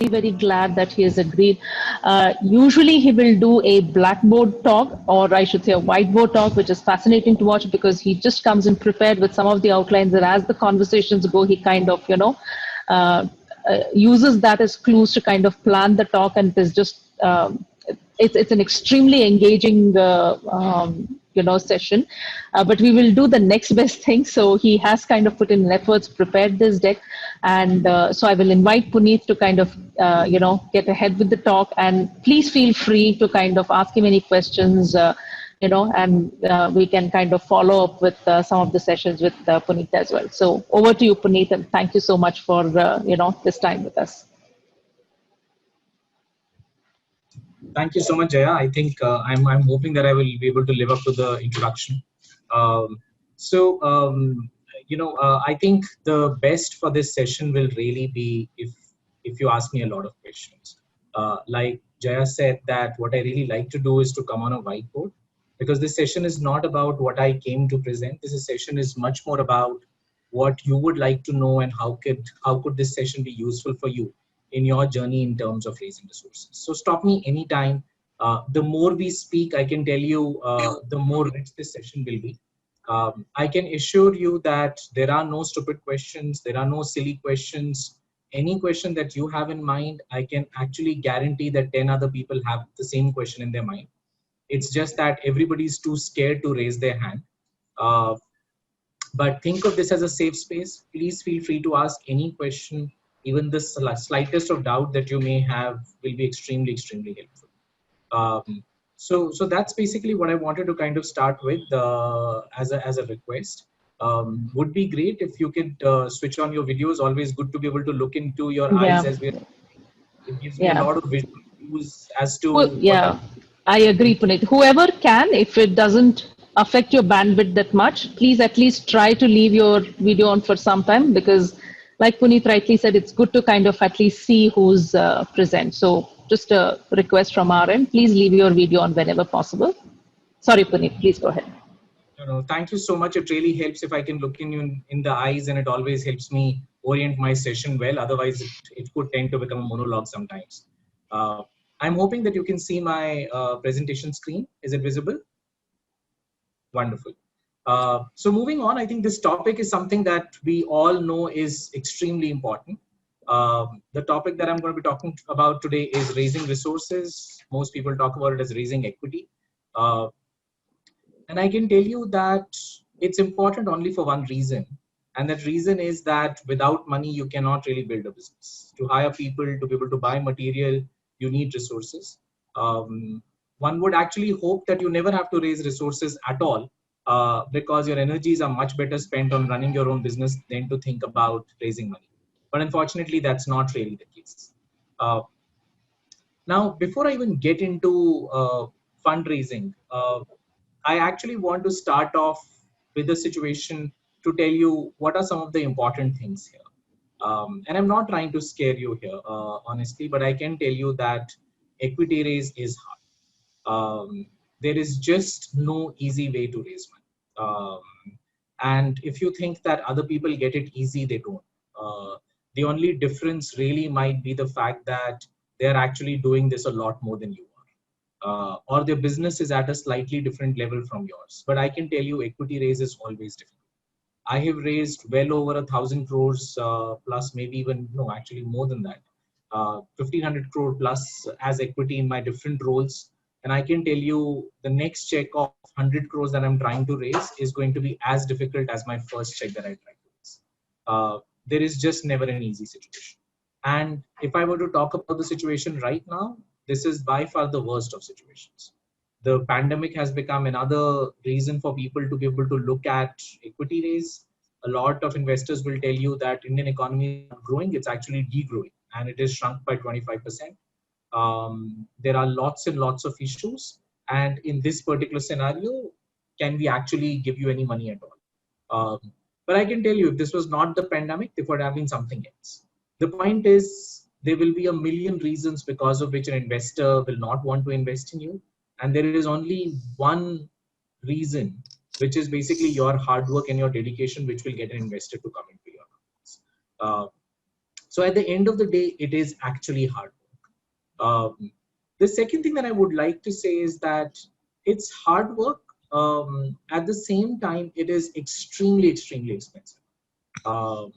very, very glad that he has agreed. Usually he will do a blackboard talk, or I should say a whiteboard talk, which is fascinating to watch because he just comes in prepared with some of the outlines, and as the conversations go, he kind of, uses that as clues to kind of plan the talk, and there's just it's an extremely engaging session, but we will do the next best thing. So he has kind of put in efforts, prepared this deck, and so I will invite Puneet to kind of get ahead with the talk, and please feel free to kind of ask him any questions, and we can kind of follow up with some of the sessions with Puneet as well. So over to you, Puneet, and thank you so much for this time with us. Thank you so much, Jaya. I think I'm hoping that I will be able to live up to the introduction. I think the best for this session will really be if you ask me a lot of questions. Like Jaya said, that what I really like to do is to come on a whiteboard, because this session is not about what I came to present. This session is much more about what you would like to know and how could this session be useful for you in your journey in terms of raising resources. So stop me anytime. The more we speak, I can tell you, the more rich this session will be. I can assure you that there are no stupid questions. There are no silly questions. Any question that you have in mind, I can actually guarantee that 10 other people have the same question in their mind. It's just that everybody's too scared to raise their hand. But think of this as a safe space. Please feel free to ask any question. Even the slightest of doubt that you may have will be extremely, extremely helpful. So that's basically what I wanted to kind of start with as a request. Would be great if you could switch on your videos. Always good to be able to look into your eyes as well. It gives me a lot of visual cues as to. Well, I agree, Puneet. Whoever can, if it doesn't affect your bandwidth that much, please at least try to leave your video on for some time, because like Puneet rightly said, it's good to kind of at least see who's present. So just a request from our end, please leave your video on whenever possible. Sorry, Puneet, please go ahead. No, thank you so much. It really helps if I can look in the eyes, and it always helps me orient my session well. Otherwise, it could tend to become a monologue sometimes. I'm hoping that you can see my presentation screen. Is it visible? Wonderful. So moving on, I think this topic is something that we all know is extremely important. The topic that I'm going to be talking about today is raising resources. Most people talk about it as raising equity. And I can tell you that it's important only for one reason. And that reason is that without money, you cannot really build a business. To hire people, to be able to buy material, you need resources. One would actually hope that you never have to raise resources at all, because your energies are much better spent on running your own business than to think about raising money. But unfortunately, that's not really the case. Now, before I even get into fundraising, I actually want to start off with a situation to tell you what are some of the important things here. And I'm not trying to scare you here, honestly, but I can tell you that equity raise is hard. There is just no easy way to raise money. And if you think that other people get it easy, they don't. The only difference really might be the fact that they're actually doing this a lot more than you are. Or their business is at a slightly different level from yours. But I can tell you equity raise is always difficult. I have raised well over 1,000 crores plus, maybe even, no, actually more than that. 1,500 crore plus as equity in my different roles. And I can tell you the next check of 100 crores that I'm trying to raise is going to be as difficult as my first check that I tried to raise. There is just never an easy situation. And if I were to talk about the situation right now, this is by far the worst of situations. The pandemic has become another reason for people to be able to look at equity raise. A lot of investors will tell you that Indian economy is not growing, it's actually degrowing, and it is shrunk by 25%. There are lots and lots of issues. And in this particular scenario, can we actually give you any money at all? But I can tell you, if this was not the pandemic, there would have been something else. The point is, there will be a million reasons because of which an investor will not want to invest in you. And there is only one reason, which is basically your hard work and your dedication, which will get an investor to come into your companies. So at the end of the day, it is actually hard work. The second thing that I would like to say is that it's hard work. At the same time, it is extremely, extremely expensive. Um,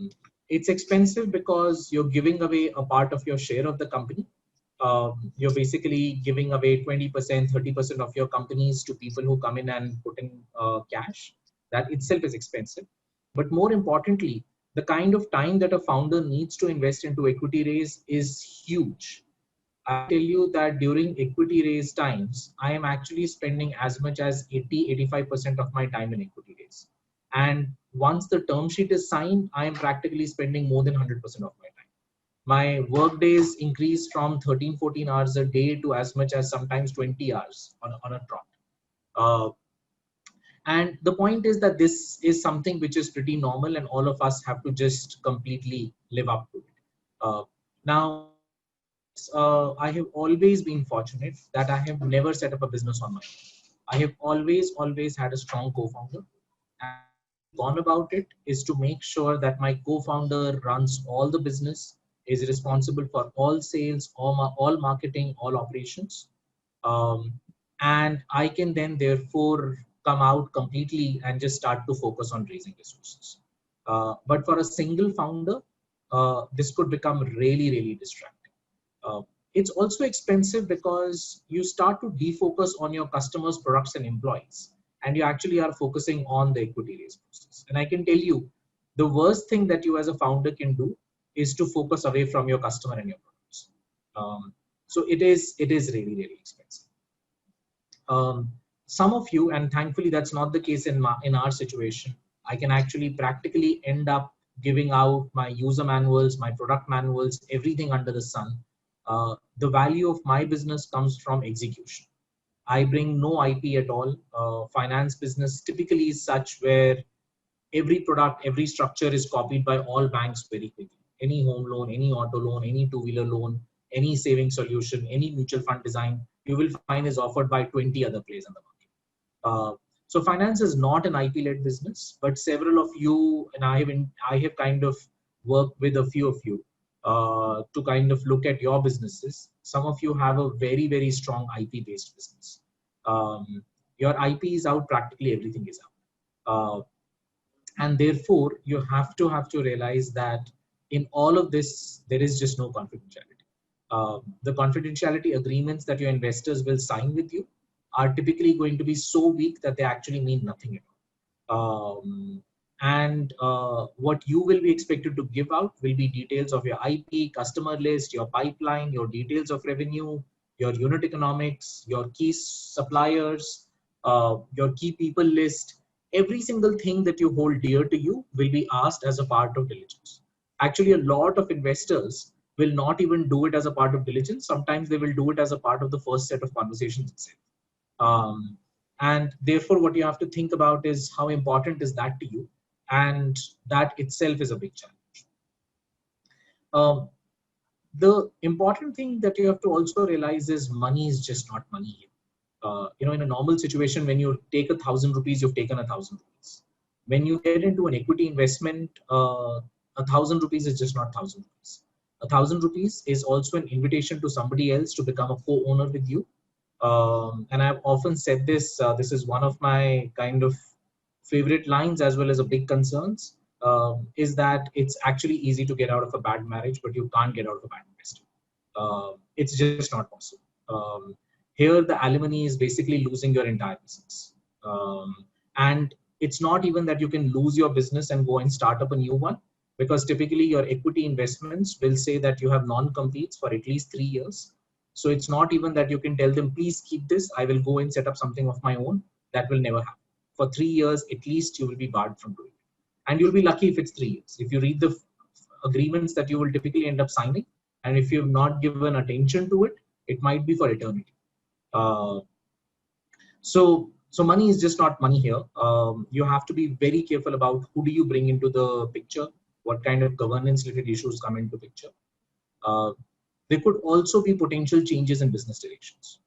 it's expensive because you're giving away a part of your share of the company. You're basically giving away 20%, 30% of your companies to people who come in and put in cash. That itself is expensive. But more importantly, the kind of time that a founder needs to invest into equity raise is huge. I can tell you that during equity raise times, I am actually spending as much as 80, 85% of my time in equity raise. And once the term sheet is signed, I am practically spending more than 100% of my time. My work days increase from 13, 14 hours a day to as much as sometimes 20 hours on a trot. Uh, and the point is that this is something which is pretty normal and all of us have to just completely live up to it. Now, yes, I have always been fortunate that I have never set up a business on my own. I have always had a strong co-founder. And the way we've gone about it is to make sure that my co-founder runs all the business, is responsible for all sales, all marketing, all operations. Um, and I can then therefore come out completely and just start to focus on raising resources. But for a single founder, this could become really, really distracting. Uh, it's also expensive because you start to defocus on your customers, products, and employees, and you actually are focusing on the equity raise process. And I can tell you, the worst thing that you as a founder can do is to focus away from your customer and your products. So it is really, really expensive. um, some of you, and thankfully that's not the case in our situation, I can actually practically end up giving out my user manuals, my product manuals, everything under the sun. The value of my business comes from execution. I bring no IP at all. Finance business typically is such where every product, every structure is copied by all banks very quickly. Any home loan, any auto loan, any two-wheeler loan, any saving solution, any mutual fund design, you will find is offered by 20 other players in the market. So finance is not an IP-led business, but several of you and I have kind of worked with a few of you to kind of look at your businesses. Some of you have a very, very strong IP-based business. Your IP is out, practically everything is out. And therefore you have to realize that in all of this there is just no confidentiality. The confidentiality agreements that your investors will sign with you are typically going to be so weak that they actually mean nothing at all. And what you will be expected to give out will be details of your IP, customer list, your pipeline, your details of revenue, your unit economics, your key suppliers, your key people list. Every single thing that you hold dear to you will be asked as a part of diligence. Actually, a lot of investors will not even do it as a part of diligence. Sometimes they will do it as a part of the first set of conversations itself. Um, and therefore, what you have to think about is how important is that to you, and that itself is a big challenge. Um, the important thing that you have to also realize is money is just not money here. In a normal situation, when you take 1,000 rupees, you've taken 1,000 rupees. When you get into an equity investment, 1,000 rupees is just not 1,000 rupees. 1,000 rupees is also an invitation to somebody else to become a co-owner with you. And I've often said this, this is one of my kind of favorite lines as well as a big concerns, is that it's actually easy to get out of a bad marriage, but you can't get out of a bad investment. It's just not possible. Here, the alimony is basically losing your entire business. And it's not even that you can lose your business and go and start up a new one, because typically your equity investments will say that you have non-competes for at least 3 years. So it's not even that you can tell them, please keep this, I will go and set up something of my own. That will never happen. For 3 years, at least you will be barred from doing it. And you'll be lucky if it's 3 years. If you read the agreements that you will typically end up signing, and if you have not given attention to it, it might be for eternity. Uh, so money is just not money here. You have to be very careful about who do you bring into the picture, what kind of governance related issues come into picture. Uh, there could also be potential changes in business directions.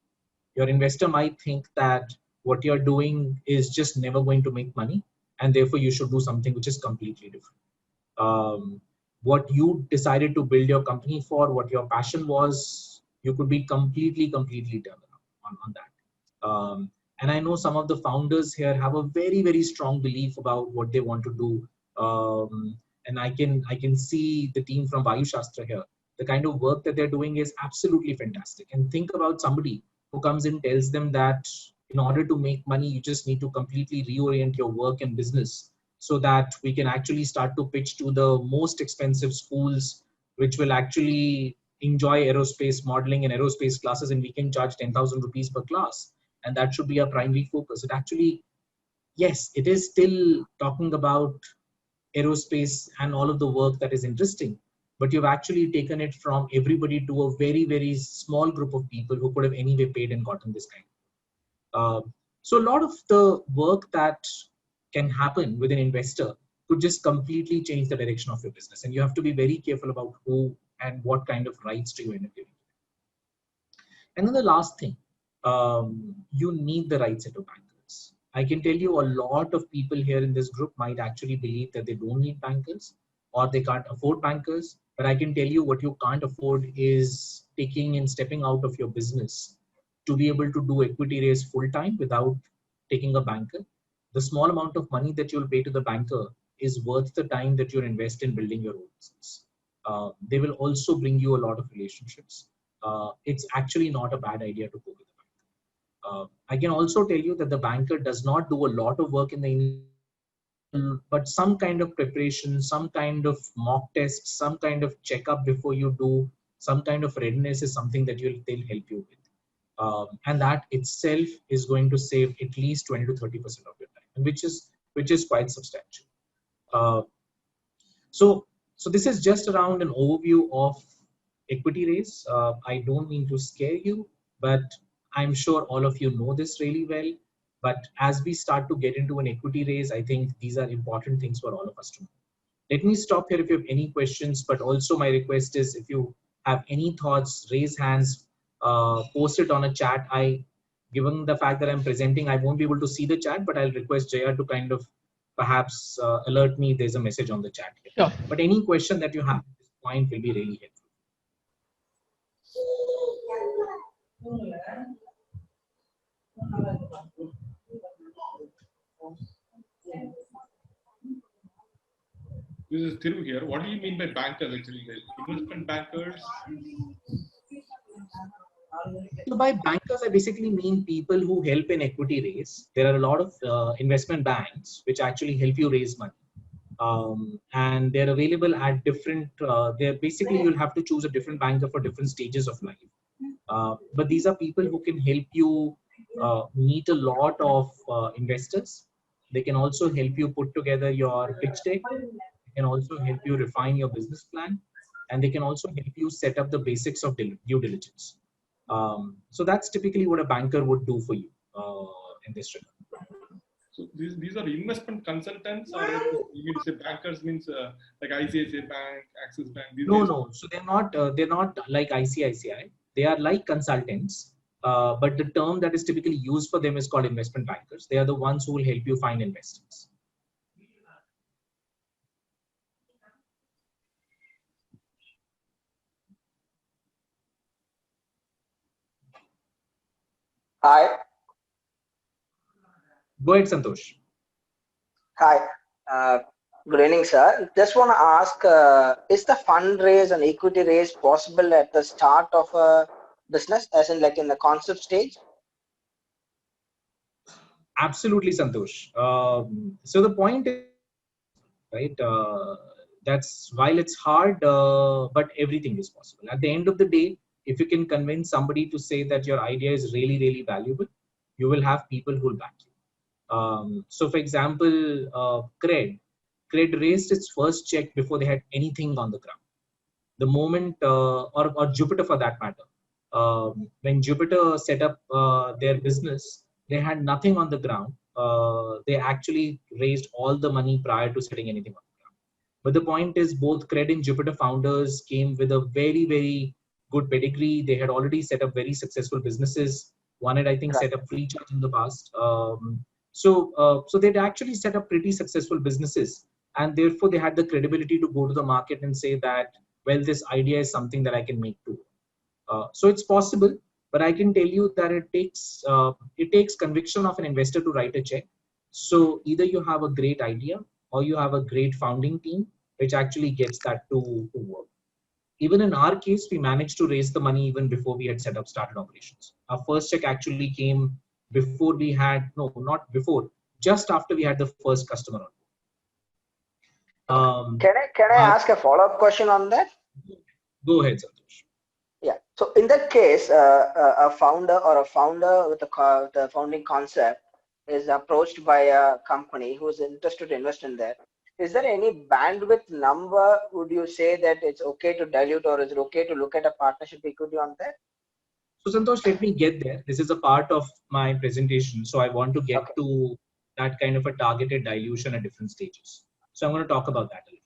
Your investor might think that what you're doing is just never going to make money, and therefore you should do something which is completely different. Um, what you decided to build your company for, what your passion was, you could be completely turned around on that. And I know some of the founders here have a very strong belief about what they want to do. And I can see the team from Vayu Shastra here. The kind of work that they're doing is absolutely fantastic. And think about somebody who comes in, tells them that in order to make money, you just need to completely reorient your work and business so that we can actually start to pitch to the most expensive schools, which will actually enjoy aerospace modeling and aerospace classes, and we can charge 10,000 rupees per class. And that should be our primary focus. It actually, yes, it is still talking about aerospace and all of the work that is interesting, but you've actually taken it from everybody to a very small group of people who could have anyway paid and gotten this kind. So a lot of the work that can happen with an investor could just completely change the direction of your business. And you have to be very careful about who and what kind of rights do you end up giving. And then the last thing, you need the right set of bankers. I can tell you a lot of people here in this group might actually believe that they don't need bankers or they can't afford bankers. But I can tell you what you can't afford is taking and stepping out of your business to be able to do equity raise full time without taking a banker. The small amount of money that you'll pay to the banker is worth the time that you invest in building your own business. They will also bring you a lot of relationships. It's actually not a bad idea to go with a banker. I can also tell you that the banker does not do a lot of work in the but some kind of preparation, some kind of mock test, some kind of checkup before you do, some kind of readiness is something that they'll help you with. And that itself is going to save at least 20 to 30% of your time, which is quite substantial. Uh, so this is just around an overview of equity raise. I don't mean to scare you, but I'm sure all of you know this really well. But as we start to get into an equity raise, I think these are important things for all of us to know. Let me stop here if you have any questions, but also my request is if you have any thoughts, raise hands, post it on a chat. Given the fact that I'm presenting, I won't be able to see the chat, but I'll request Jaya to kind of perhaps alert me if there's a message on the chat here. Sure. But any question that you have at this point will be really helpful. This is Thiru here. What do you mean by bankers actually? The investment bankers? So by bankers, I basically mean people who help in equity raise. There are a lot of investment banks which actually help you raise money. And they're available at different, they're basically, you'll have to choose a different banker for different stages of life. But these are people who can help you meet a lot of investors. They can also help you put together your pitch deck. They can also help you refine your business plan. And they can also help you set up the basics of due diligence. So that's typically what a banker would do for you in this regard. So these are investment consultants, or you mean to say bankers means like ICICI Bank, Axis Bank? No. So they're not like ICICI. They are like consultants. But the term that is typically used for them is called investment bankers. They are the ones who will help you find investors. Hi. Go ahead, Santosh. Hi. Good evening, sir. Just want to ask, is the fundraise and equity raise possible at the start of a business, as in like in the concept stage? Absolutely, Santosh. So the point is, right, that's while it's hard, but everything is possible. At the end of the day, if you can convince somebody to say that your idea is really valuable, you will have people who will back you. So for example, Cred raised its first check before they had anything on the ground. The moment, or Jupiter for that matter, when Jupiter set up their business, they had nothing on the ground. They actually raised all the money prior to setting anything on the ground. But the point is, both Cred and Jupiter founders came with a very good pedigree. They had already set up very successful businesses. One had, I think, set up free charge in the past. So they'd actually set up pretty successful businesses and therefore they had the credibility to go to the market and say that, well, this idea is something that I can make too. So it's possible, but I can tell you that it takes conviction of an investor to write a check. So either you have a great idea or you have a great founding team which actually gets that to work. Even in our case, we managed to raise the money even before we had started operations. Our first check actually came before we had, no, not before, just after we had the first customer on. Can I ask a follow-up question on that? Go ahead, Santosh. Yeah. So in that case, a founder with the founding concept is approached by a company who is interested to invest in that. Is there any bandwidth number? Would you say that it's okay to dilute, or is it okay to look at a partnership equity on that? So Santosh, let me get there. This is a part of my presentation. So I want to get to that kind of a targeted dilution at different stages. So I'm going to talk about that a little.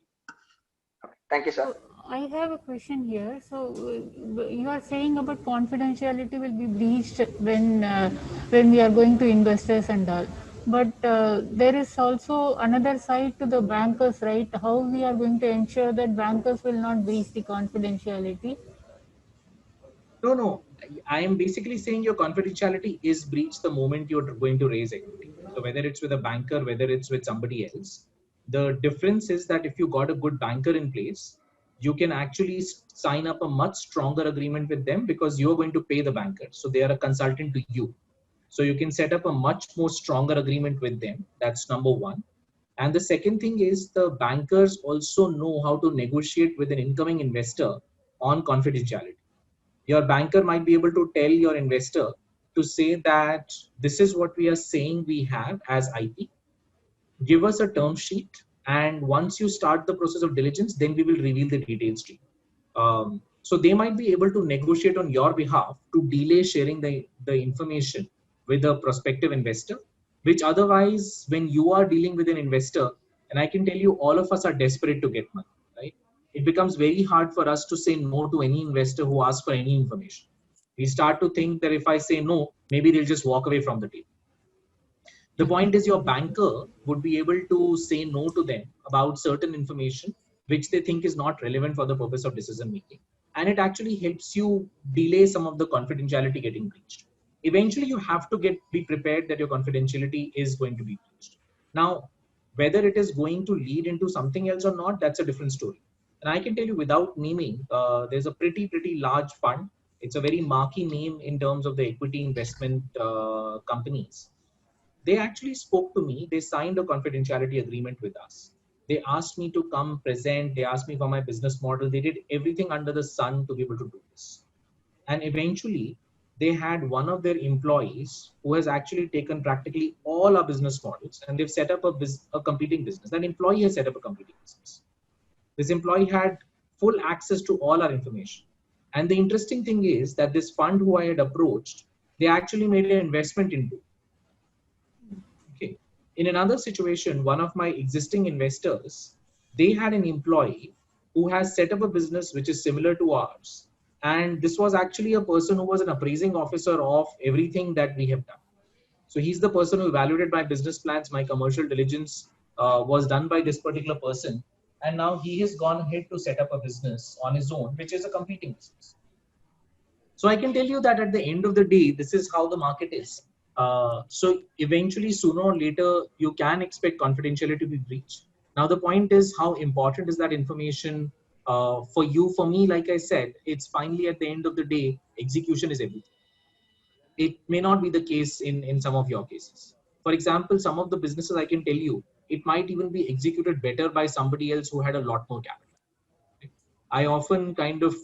Okay. Thank you, sir. So I have a question here. So you are saying about confidentiality will be breached when we are going to investors and all. But there is also another side to the bankers, right? How we are going to ensure that bankers will not breach the confidentiality? No. I am basically saying your confidentiality is breached the moment you're going to raise equity. So whether it's with a banker, whether it's with somebody else, the difference is that if you got a good banker in place, you can actually sign up a much stronger agreement with them because you're going to pay the banker. So they are a consultant to you. So you can set up a much more stronger agreement with them. That's number one. And the second thing is the bankers also know how to negotiate with an incoming investor on confidentiality. Your banker might be able to tell your investor to say that this is what we are saying we have as IP. Give us a term sheet, and once you start the process of diligence, then we will reveal the details to you. So they might be able to negotiate on your behalf to delay sharing the information with a prospective investor, which otherwise, when you are dealing with an investor, and I can tell you, all of us are desperate to get money, right? It becomes very hard for us to say no to any investor who asks for any information. We start to think that if I say no, maybe they'll just walk away from the table. The point is your banker would be able to say no to them about certain information which they think is not relevant for the purpose of decision making. And it actually helps you delay some of the confidentiality getting breached. Eventually, you have to be prepared that your confidentiality is going to be breached. Now, whether it is going to lead into something else or not, that's a different story. And I can tell you without naming, there's a pretty large fund. It's a very marquee name in terms of the equity investment companies. They actually spoke to me. They signed a confidentiality agreement with us. They asked me to come present. They asked me for my business model. They did everything under the sun to be able to do this. And eventually, they had one of their employees who has actually taken practically all our business models, and they've set up a competing business. That employee has set up a competing business. This employee had full access to all our information. And the interesting thing is that this fund who I had approached, they actually made an investment into. Okay. In another situation, one of my existing investors, they had an employee who has set up a business which is similar to ours. And this was actually a person who was an appraising officer of everything that we have done. So he's the person who evaluated my business plans, my commercial diligence was done by this particular person. And now he has gone ahead to set up a business on his own, which is a competing business. So I can tell you that at the end of the day, this is how the market is. So eventually, sooner or later, you can expect confidentiality to be breached. Now, the point is, how important is that information for you? For me, like I said, it's finally at the end of the day, execution is everything. It may not be the case in some of your cases. For example, some of the businesses I can tell you, it might even be executed better by somebody else who had a lot more capital. I often kind of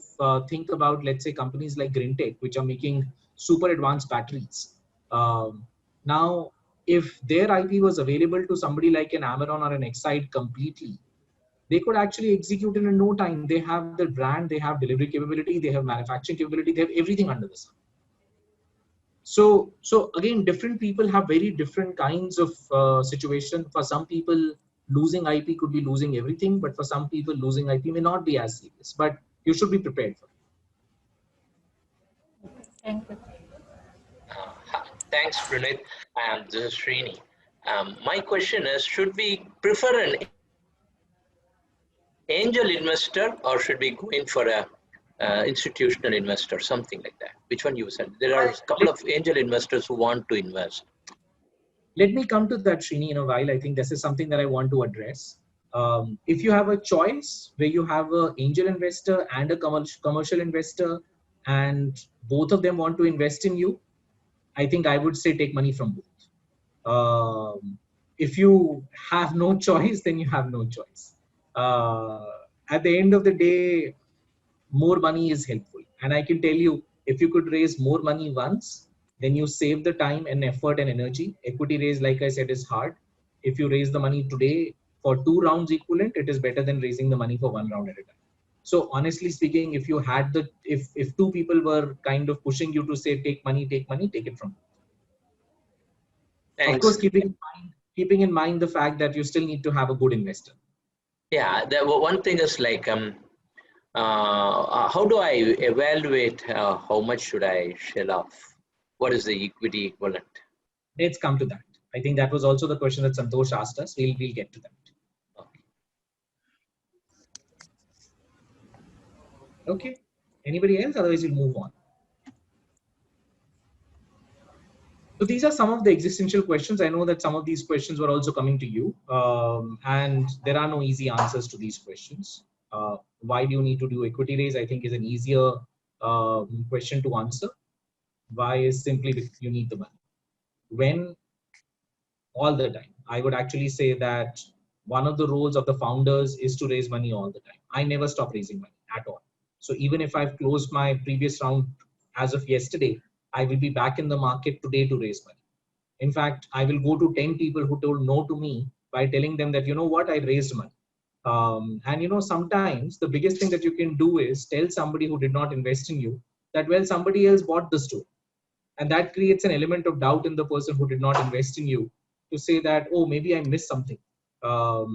think about, let's say, companies like Greentech, which are making super advanced batteries. Now, if their IP was available to somebody like an Amaron or an Exide completely, they could actually execute in no time. They have the brand, they have delivery capability, they have manufacturing capability, they have everything under the sun. So again, different people have very different kinds of situation. For some people, losing IP could be losing everything, but for some people, losing IP may not be as serious. But you should be prepared for it. Thank you. Thanks, Puneet. This is Srini. My question is, should we prefer an angel investor, or should we go in for a institutional investor, something like that? Which one you said? There are a couple of angel investors who want to invest. Let me come to that, Srini, in a while. I think this is something that I want to address. If you have a choice where you have an angel investor and a commercial investor, and both of them want to invest in you, I think I would say take money from both. If you have no choice, then you have no choice. At the end of the day, more money is helpful. And I can tell you, if you could raise more money once, then you save the time and effort and energy. Equity raise, like I said, is hard. If you raise the money today for 2 rounds equivalent, it is better than raising the money for 1 round at a time. So honestly speaking, if you had if 2 people were kind of pushing you to say, take money, take it from them. Thanks. Of course, keeping in mind the fact that you still need to have a good investor. Yeah, the one thing is like, how do I evaluate how much should I shell off? What is the equity equivalent? Let's come to that. I think that was also the question that Santosh asked us. We'll get to that. Okay. Anybody else? Otherwise, we'll move on. So these are some of the existential questions. I know that some of these questions were also coming to you, and there are no easy answers to these questions. Why do you need to do equity raise? I think is an easier question to answer. Why is simply because you need the money. When? All the time. I would actually say that one of the roles of the founders is to raise money all the time. I never stop raising money at all. So even if I've closed my previous round as of yesterday, I will be back in the market today to raise money. In fact, I will go to 10 people who told no to me by telling them that, you know what, I raised money. And you know, sometimes the biggest thing that you can do is tell somebody who did not invest in you that, well, somebody else bought the store. And that creates an element of doubt in the person who did not invest in you to say that, oh, maybe I missed something. So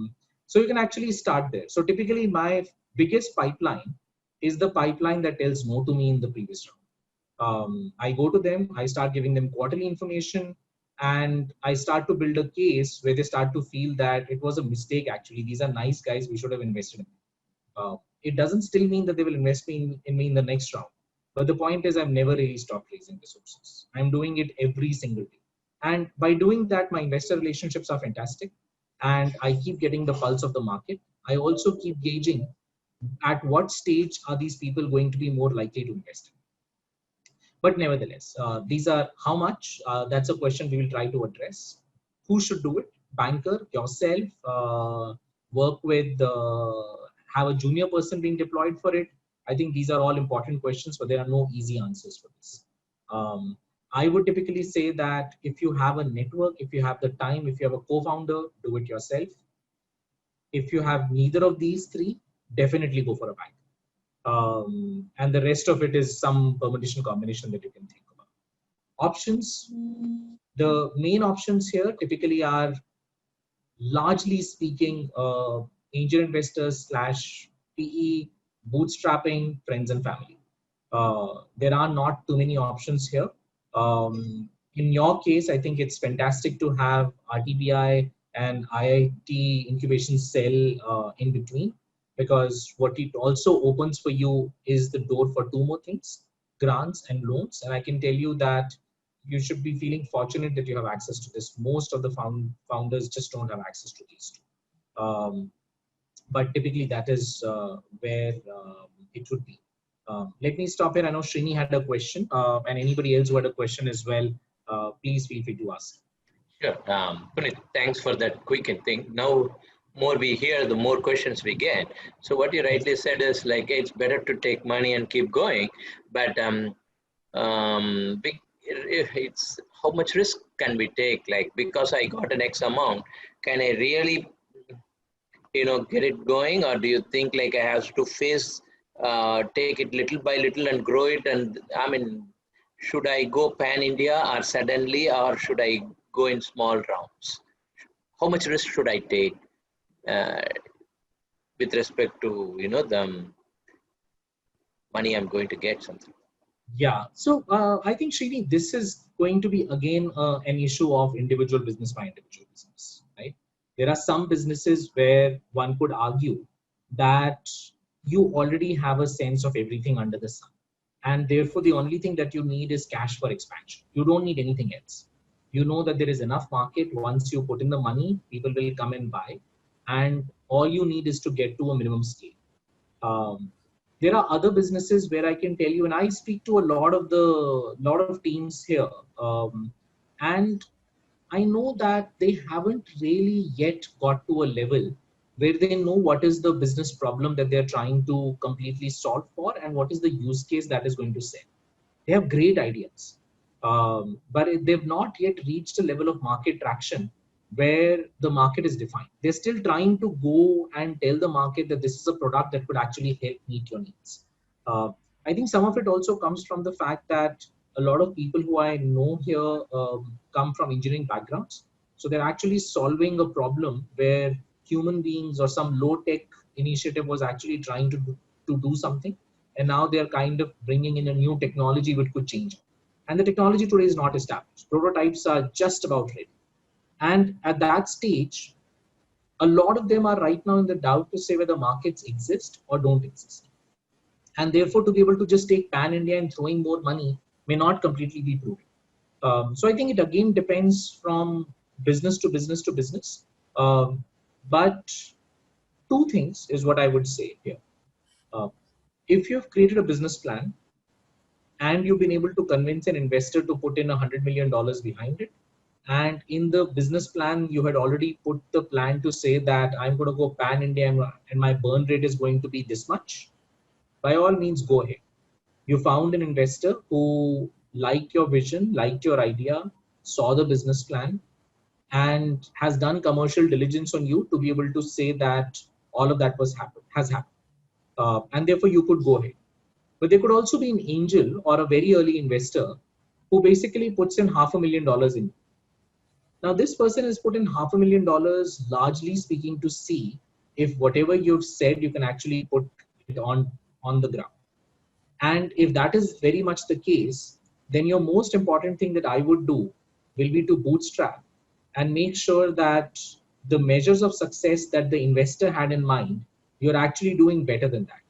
you can actually start there. So typically my biggest pipeline is the pipeline that tells no to me in the previous round. I go to them, I start giving them quarterly information, and I start to build a case where they start to feel that it was a mistake. Actually, these are nice guys, we should have invested in them. It doesn't still mean that they will invest in me in the next round. But the point is, I've never really stopped raising resources. I'm doing it every single day. And by doing that, my investor relationships are fantastic. And I keep getting the pulse of the market. I also keep gauging at what stage are these people going to be more likely to invest in. But nevertheless, these are how much, that's a question we will try to address. Who should do it? Banker, yourself, work with, have a junior person being deployed for it. I think these are all important questions, but there are no easy answers for this. I would typically say that if you have a network, if you have the time, if you have a co-founder, do it yourself. If you have neither of these 3, definitely go for a bank. And the rest of it is some permutation combination that you can think about. Options. The main options here typically are, largely speaking, angel investors / PE, bootstrapping, friends and family. There are not too many options here. In your case, I think it's fantastic to have RTBI and IIT incubation cell in between, because what it also opens for you is the door for 2 more things, grants and loans. And I can tell you that you should be feeling fortunate that you have access to this. Most of the founders just don't have access to these 2. But typically that is where it would be. Let me stop here. I know Srini had a question, and anybody else who had a question as well, please feel free to ask. Sure. Puneet, thanks for that quick thing. Now, more we hear, the more questions we get. So what you rightly said is like, it's better to take money and keep going, but it's how much risk can we take? Like, because I got an X amount, can I really, get it going? Or do you think like I have to take it little by little and grow it? And I mean, should I go pan-India or suddenly, or should I go in small rounds? How much risk should I take with respect to, the money I'm going to get something? Yeah, so I think, Srini, this is going to be again an issue of individual business by individual business, right? There are some businesses where one could argue that you already have a sense of everything under the sun. And therefore, the only thing that you need is cash for expansion. You don't need anything else. You know that there is enough market. Once you put in the money, people will come and buy. And all you need is to get to a minimum scale. There are other businesses where I can tell you, and I speak to a lot of teams here, and I know that they haven't really yet got to a level where they know what is the business problem that they're trying to completely solve for and what is the use case that is going to sell. They have great ideas, but they've not yet reached a level of market traction where the market is defined. They're still trying to go and tell the market that this is a product that could actually help meet your needs. Uh, I think some of it also comes from the fact that a lot of people who I know here come from engineering backgrounds. So they're actually solving a problem where human beings or some low-tech initiative was actually trying to do something. And now they're kind of bringing in a new technology which could change it. And the technology today is not established. Prototypes are just about ready. And at that stage, a lot of them are right now in the doubt to say whether markets exist or don't exist. And therefore, to be able to just take pan India and throwing more money may not completely be proven. So I think it again depends from business to business to business. But two things is what I would say here. Uh, if you've created a business plan and you've been able to convince an investor to put in $100 million behind it, and in the business plan, you had already put the plan to say that I'm going to go pan India and my burn rate is going to be this much, by all means, go ahead. You found an investor who liked your vision, liked your idea, saw the business plan, and has done commercial diligence on you to be able to say that all of that has happened. And therefore, you could go ahead. But there could also be an angel or a very early investor who basically puts in $500,000 in. Now, this person has put in $500,000, largely speaking, to see if whatever you've said, you can actually put it on the ground. And if that is very much the case, then your most important thing that I would do will be to bootstrap and make sure that the measures of success that the investor had in mind, you're actually doing better than that.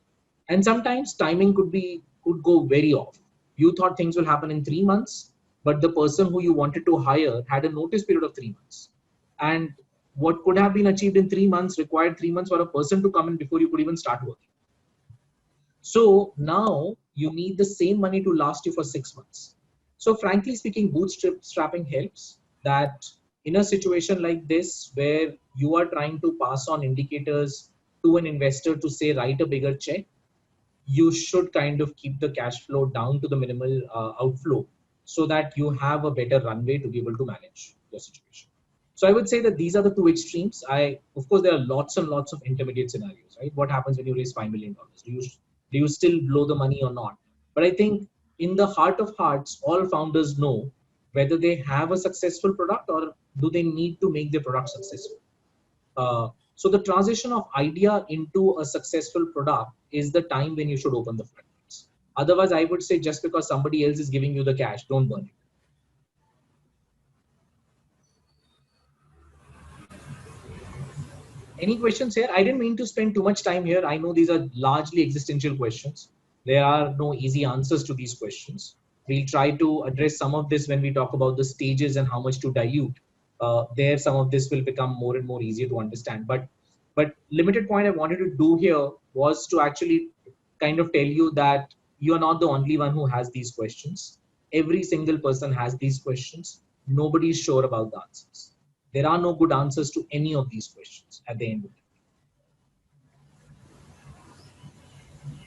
And sometimes timing could go very off. You thought things will happen in 3 months, but the person who you wanted to hire had a notice period of 3 months. And what could have been achieved in 3 months required 3 months for a person to come in before you could even start working. So now you need the same money to last you for 6 months. So frankly speaking, bootstrapping helps. That in a situation like this, where you are trying to pass on indicators to an investor to say, write a bigger check, you should kind of keep the cash flow down to the minimal outflow so that you have a better runway to be able to manage your situation. So I would say that these are the two extremes. Of course, there are lots and lots of intermediate scenarios, right? What happens when you raise $5 million? Do you still blow the money or not? But I think in the heart of hearts, all founders know whether they have a successful product or do they need to make their product successful. So the transition of idea into a successful product is the time when you should open the floodgates. Otherwise, I would say just because somebody else is giving you the cash, don't burn it. Any questions here? I didn't mean to spend too much time here. I know these are largely existential questions. There are no easy answers to these questions. We'll try to address some of this when we talk about the stages and how much to dilute. There, some of this will become more and more easier to understand. But limited point I wanted to do here was to actually kind of tell you that you are not the only one who has these questions. Every single person has these questions. Nobody is sure about the answers. There are no good answers to any of these questions at the end of it.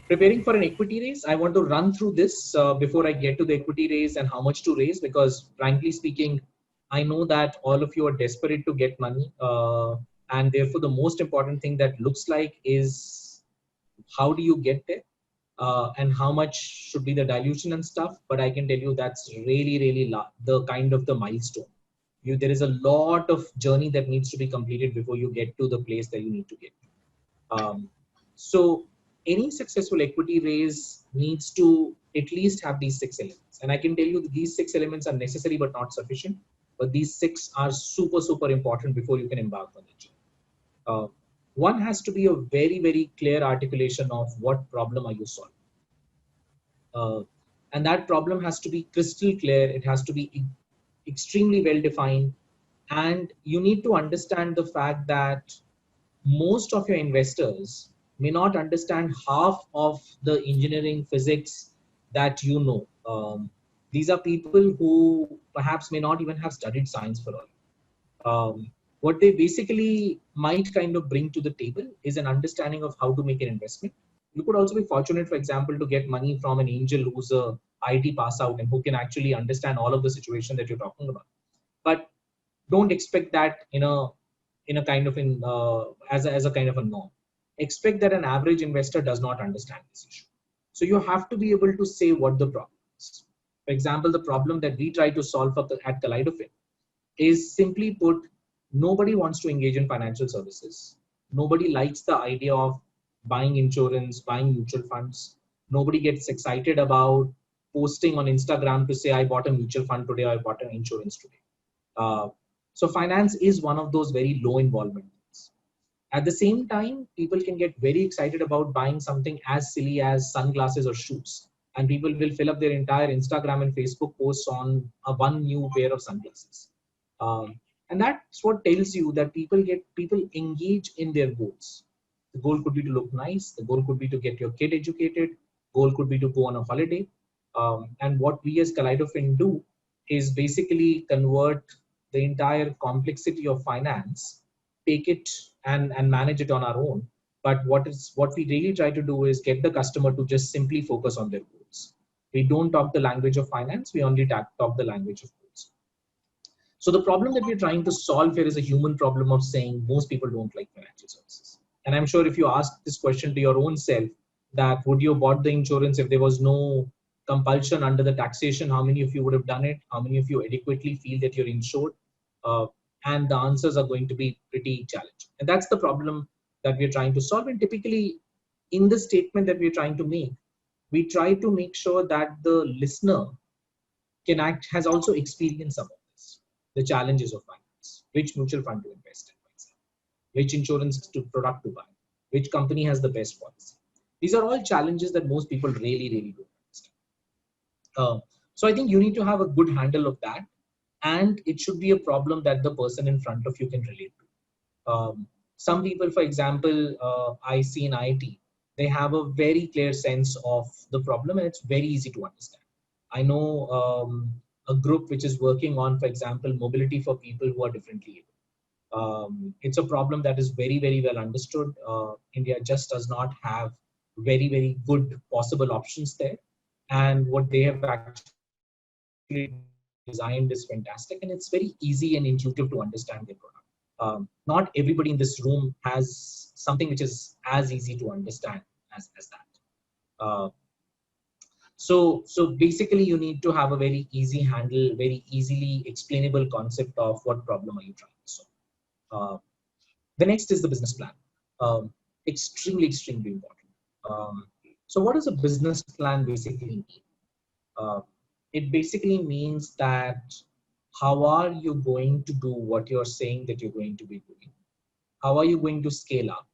Preparing for an equity raise, I want to run through this before I get to the equity raise and how much to raise, because frankly speaking, I know that all of you are desperate to get money. And therefore, the most important thing that looks like is how do you get there and how much should be the dilution and stuff. But I can tell you that's really, really the kind of the milestone. There is a lot of journey that needs to be completed before you get to the place that you need to get to. So any successful equity raise needs to at least have these 6 elements. And I can tell you that these 6 elements are necessary but not sufficient. But these 6 are super, super important before you can embark on the journey. one has to be a very, very clear articulation of what problem are you solving. And that problem has to be crystal clear. It has to be extremely well defined. And you need to understand the fact that most of your investors may not understand half of the engineering physics that you know. These are people who perhaps may not even have studied science for all. What they basically might kind of bring to the table is an understanding of how to make an investment. You could also be fortunate, for example, to get money from an angel who's a IT pass out and who can actually understand all of the situation that you're talking about. But don't expect that in a kind of as a kind of a norm. Expect that an average investor does not understand this issue. So you have to be able to say what the problem is. For example, the problem that we try to solve at Kaleidofin is, simply put, nobody wants to engage in financial services. Nobody likes the idea of buying insurance, buying mutual funds. Nobody gets excited about posting on Instagram to say, I bought a mutual fund today, or I bought an insurance today. So finance is one of those very low involvement things. At the same time, people can get very excited about buying something as silly as sunglasses or shoes. And people will fill up their entire Instagram and Facebook posts on one new pair of sunglasses. And that's what tells you that people engage in their goals. The goal could be to look nice. The goal could be to get your kid educated. Goal could be to go on a holiday. And what we as Kaleidofin do is basically convert the entire complexity of finance, take it and manage it on our own. But what we really try to do is get the customer to just simply focus on their goals. We don't talk the language of finance. We only talk the language of goals. So the problem that we're trying to solve here is a human problem of saying most people don't like financial services. And I'm sure if you ask this question to your own self, that would you have bought the insurance if there was no compulsion under the taxation, how many of you would have done it? How many of you adequately feel that you're insured? And the answers are going to be pretty challenging. And that's the problem that we're trying to solve. And typically in the statement that we're trying to make, we try to make sure that the listener has also experienced some of this, the challenges of finance, which mutual fund to invest in, for example, which insurance product to buy, which company has the best policy. These are all challenges that most people really, really don't understand. So I think you need to have a good handle of that, and it should be a problem that the person in front of you can relate to. Some people, for example, I see in IT, they have a very clear sense of the problem and it's very easy to understand. I know a group which is working on, for example, mobility for people who are differently able. It's a problem that is very, very well understood. India just does not have very, very good possible options there. And what they have actually designed is fantastic, and it's very easy and intuitive to understand their product. Not everybody in this room has something which is as easy to understand as that. So basically you need to have a very easy handle, very easily explainable concept of what problem are you trying to solve. The next is the business plan. Extremely, extremely important. So what does a business plan basically mean? It basically means that how are you going to do what you're saying that you're going to be doing? How are you going to scale up?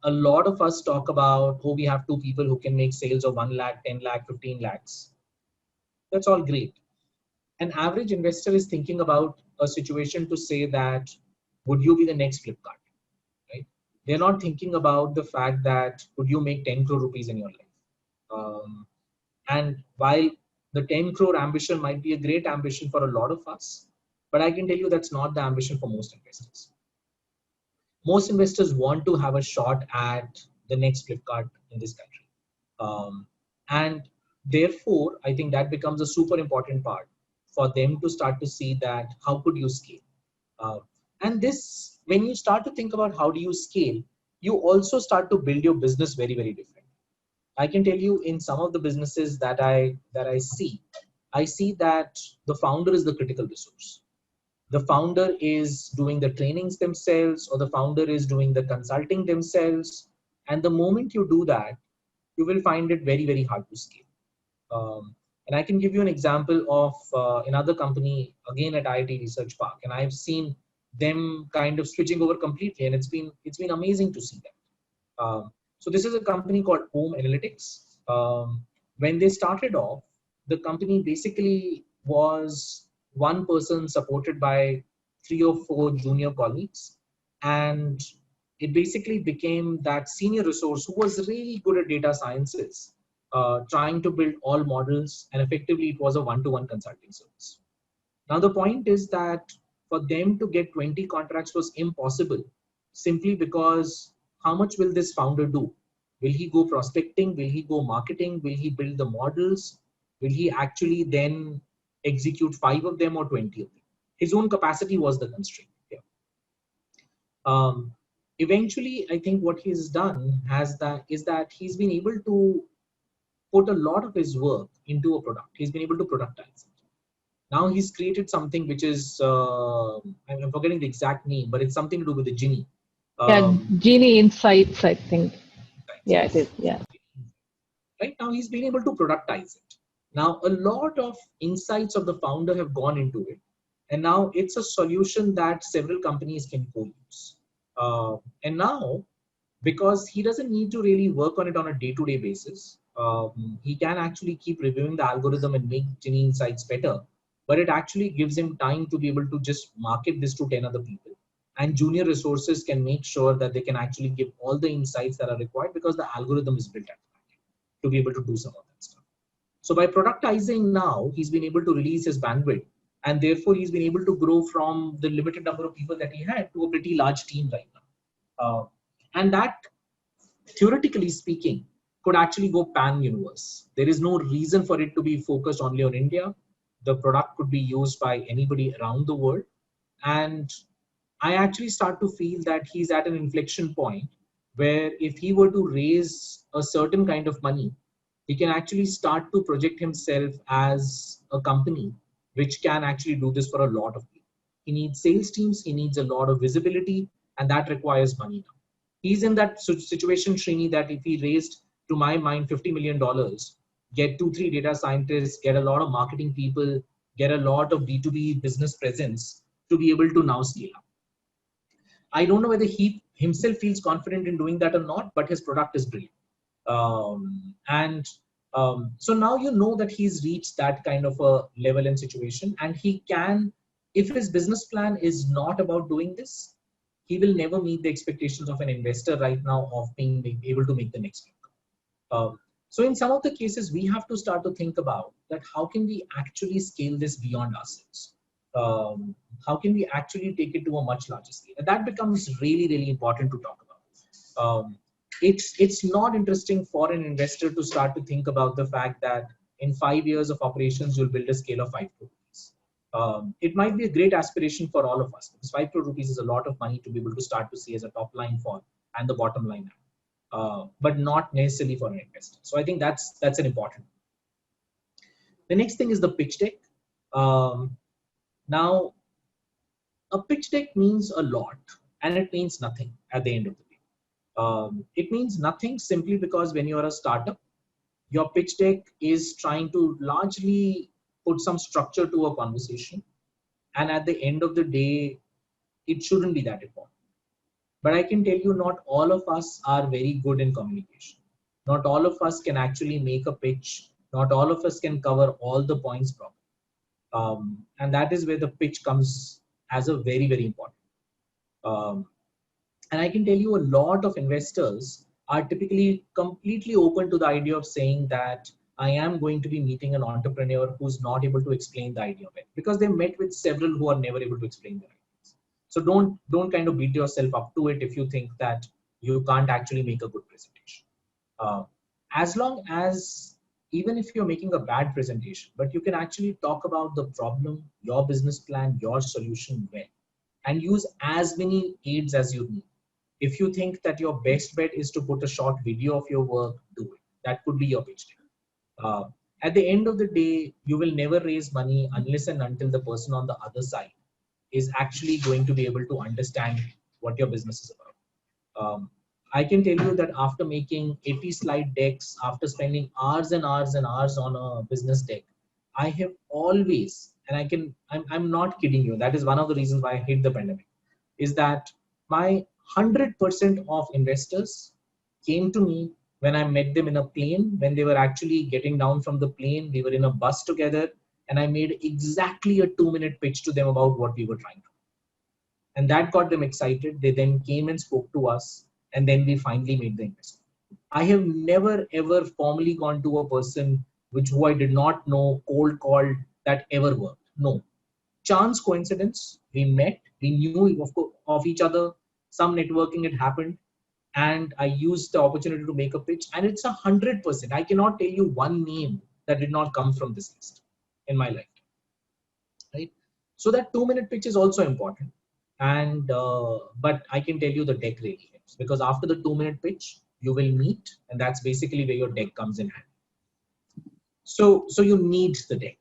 A lot of us talk about, oh, we have 2 people who can make sales of 1 lakh, 10 lakh, 15 lakhs. That's all great. An average investor is thinking about a situation to say that, would you be the next Flipkart? Right? They're not thinking about the fact that, would you make 10 crore rupees in your life? And while the 10 crore ambition might be a great ambition for a lot of us, but I can tell you that's not the ambition for most investors. Most investors want to have a shot at the next Flipkart in this country. And therefore, I think that becomes a super important part for them to start to see that how could you scale? And this, when you start to think about how do you scale, you also start to build your business very, very different. I can tell you in some of the businesses that I see that the founder is the critical resource. The founder is doing the trainings themselves, or the founder is doing the consulting themselves. And the moment you do that, you will find it very, very hard to scale. And I can give you an example of another company, again at IIT Research Park. And I've seen them kind of switching over completely, and it's been amazing to see that. So this is a company called Home Analytics. When they started off, the company basically was one person supported by 3 or 4 junior colleagues, and it basically became that senior resource who was really good at data sciences, trying to build all models, and effectively it was a one-to-one consulting service. Now the point is that for them to get 20 contracts was impossible, simply because how much will this founder do? Will he go prospecting? Will he go marketing? Will he build the models? Will he actually then execute 5 of them or 20 of them? His own capacity was the constraint here. Eventually, I think what he's done is that he's been able to put a lot of his work into a product. He's been able to productize it. Now he's created something which is, I'm forgetting the exact name, but it's something to do with the genie. Yeah, Genie Insights, I think. Yeah, Yes. it is. Yeah. Right now he's been able to productize it. Now a lot of insights of the founder have gone into it, and now it's a solution that several companies can co-use. And now, because he doesn't need to really work on it on a day-to-day basis, he can actually keep reviewing the algorithm and make Genie Insights better. But it actually gives him time to be able to just market this to 10 other people. And junior resources can make sure that they can actually give all the insights that are required because the algorithm is built at to be able to do some of that stuff. So by productizing now, he's been able to release his bandwidth, and therefore he's been able to grow from the limited number of people that he had to a pretty large team right now. And that, theoretically speaking, could actually go pan-universe. There is no reason for it to be focused only on India. The product could be used by anybody around the world. And I actually start to feel that he's at an inflection point where if he were to raise a certain kind of money, he can actually start to project himself as a company which can actually do this for a lot of people. He needs sales teams, he needs a lot of visibility, and that requires money now. He's in that situation, Srini, that if he raised, to my mind, $50 million, get 2-3 data scientists, get a lot of marketing people, get a lot of B2B business presence to be able to now scale up. I don't know whether he himself feels confident in doing that or not, but his product is brilliant. So now you know that he's reached that kind of a level and situation, and he can, if his business plan is not about doing this, he will never meet the expectations of an investor right now of being able to make the next move. So in some of the cases, we have to start to think about that, how can we actually scale this beyond ourselves? How can we actually take it to a much larger scale? And that becomes really, really important to talk about. It's not interesting for an investor to start to think about the fact that in 5 years of operations, you'll build a scale of 5 crore rupees. It might be a great aspiration for all of us, because 5 crore rupees is a lot of money to be able to start to see as a top line for and the bottom line, but not necessarily for an investor. So I think that's an important. The next thing is the pitch deck. Now, a pitch deck means a lot, and it means nothing at the end of the day. It means nothing simply because when you're a startup, your pitch deck is trying to largely put some structure to a conversation. And at the end of the day, it shouldn't be that important. But I can tell you, not all of us are very good in communication. Not all of us can actually make a pitch. Not all of us can cover all the points properly. And that is where the pitch comes as a very, very important. And I can tell you, a lot of investors are typically completely open to the idea of saying that I am going to be meeting an entrepreneur who's not able to explain the idea of it, because they met with several who are never able to explain their ideas. So don't kind of beat yourself up to it if you think that you can't actually make a good presentation. As long as, even if you're making a bad presentation, but you can actually talk about the problem, your business plan, your solution well, and use as many aids as you need. If you think that your best bet is to put a short video of your work, do it. That could be your pitch deck. At the end of the day, you will never raise money unless and until the person on the other side is actually going to be able to understand what your business is about. I can tell you that after making 80 slide decks, after spending hours and hours and hours on a business deck, I have always, and I'm not kidding you, that is one of the reasons why I hate the pandemic. is that my 100% of investors came to me when I met them in a plane, when they were actually getting down from the plane. We were in a bus together, and I made exactly a 2-minute pitch to them about what we were trying to do. And that got them excited. They then came and spoke to us, and then we finally made the investment. I have never ever formally gone to a person who I did not know, cold called, that ever worked. No. Chance coincidence. We met, we knew of each other, some networking had happened, and I used the opportunity to make a pitch, and it's 100%. I cannot tell you one name that did not come from this list in my life, right? So that 2-minute pitch is also important, and but I can tell you the deck really helps, because after the 2-minute pitch you will meet, and that's basically where your deck comes in handy. So you need the deck.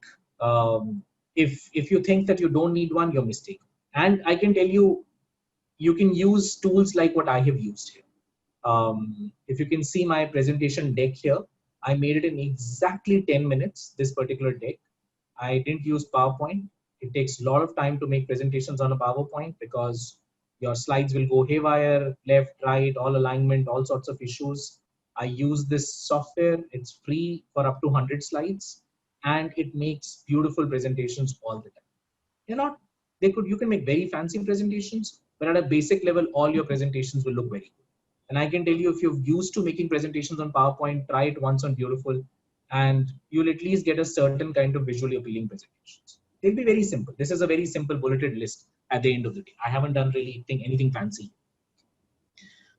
If you think that you don't need one, you're mistaken. And I can tell you, you can use tools like what I have used here. If you can see my presentation deck here, I made it in exactly 10 minutes, this particular deck. I didn't use PowerPoint. It takes a lot of time to make presentations on a PowerPoint because your slides will go haywire, left, right, all alignment, all sorts of issues. I use this software. It's free for up to 100 slides, and it makes beautiful presentations all the time. You can make very fancy presentations, but at a basic level, all your presentations will look very good. And I can tell you, if you're used to making presentations on PowerPoint, try it once on Beautiful, and you'll at least get a certain kind of visually appealing presentations. They'll be very simple. This is a very simple bulleted list at the end of the day. I haven't done really anything fancy.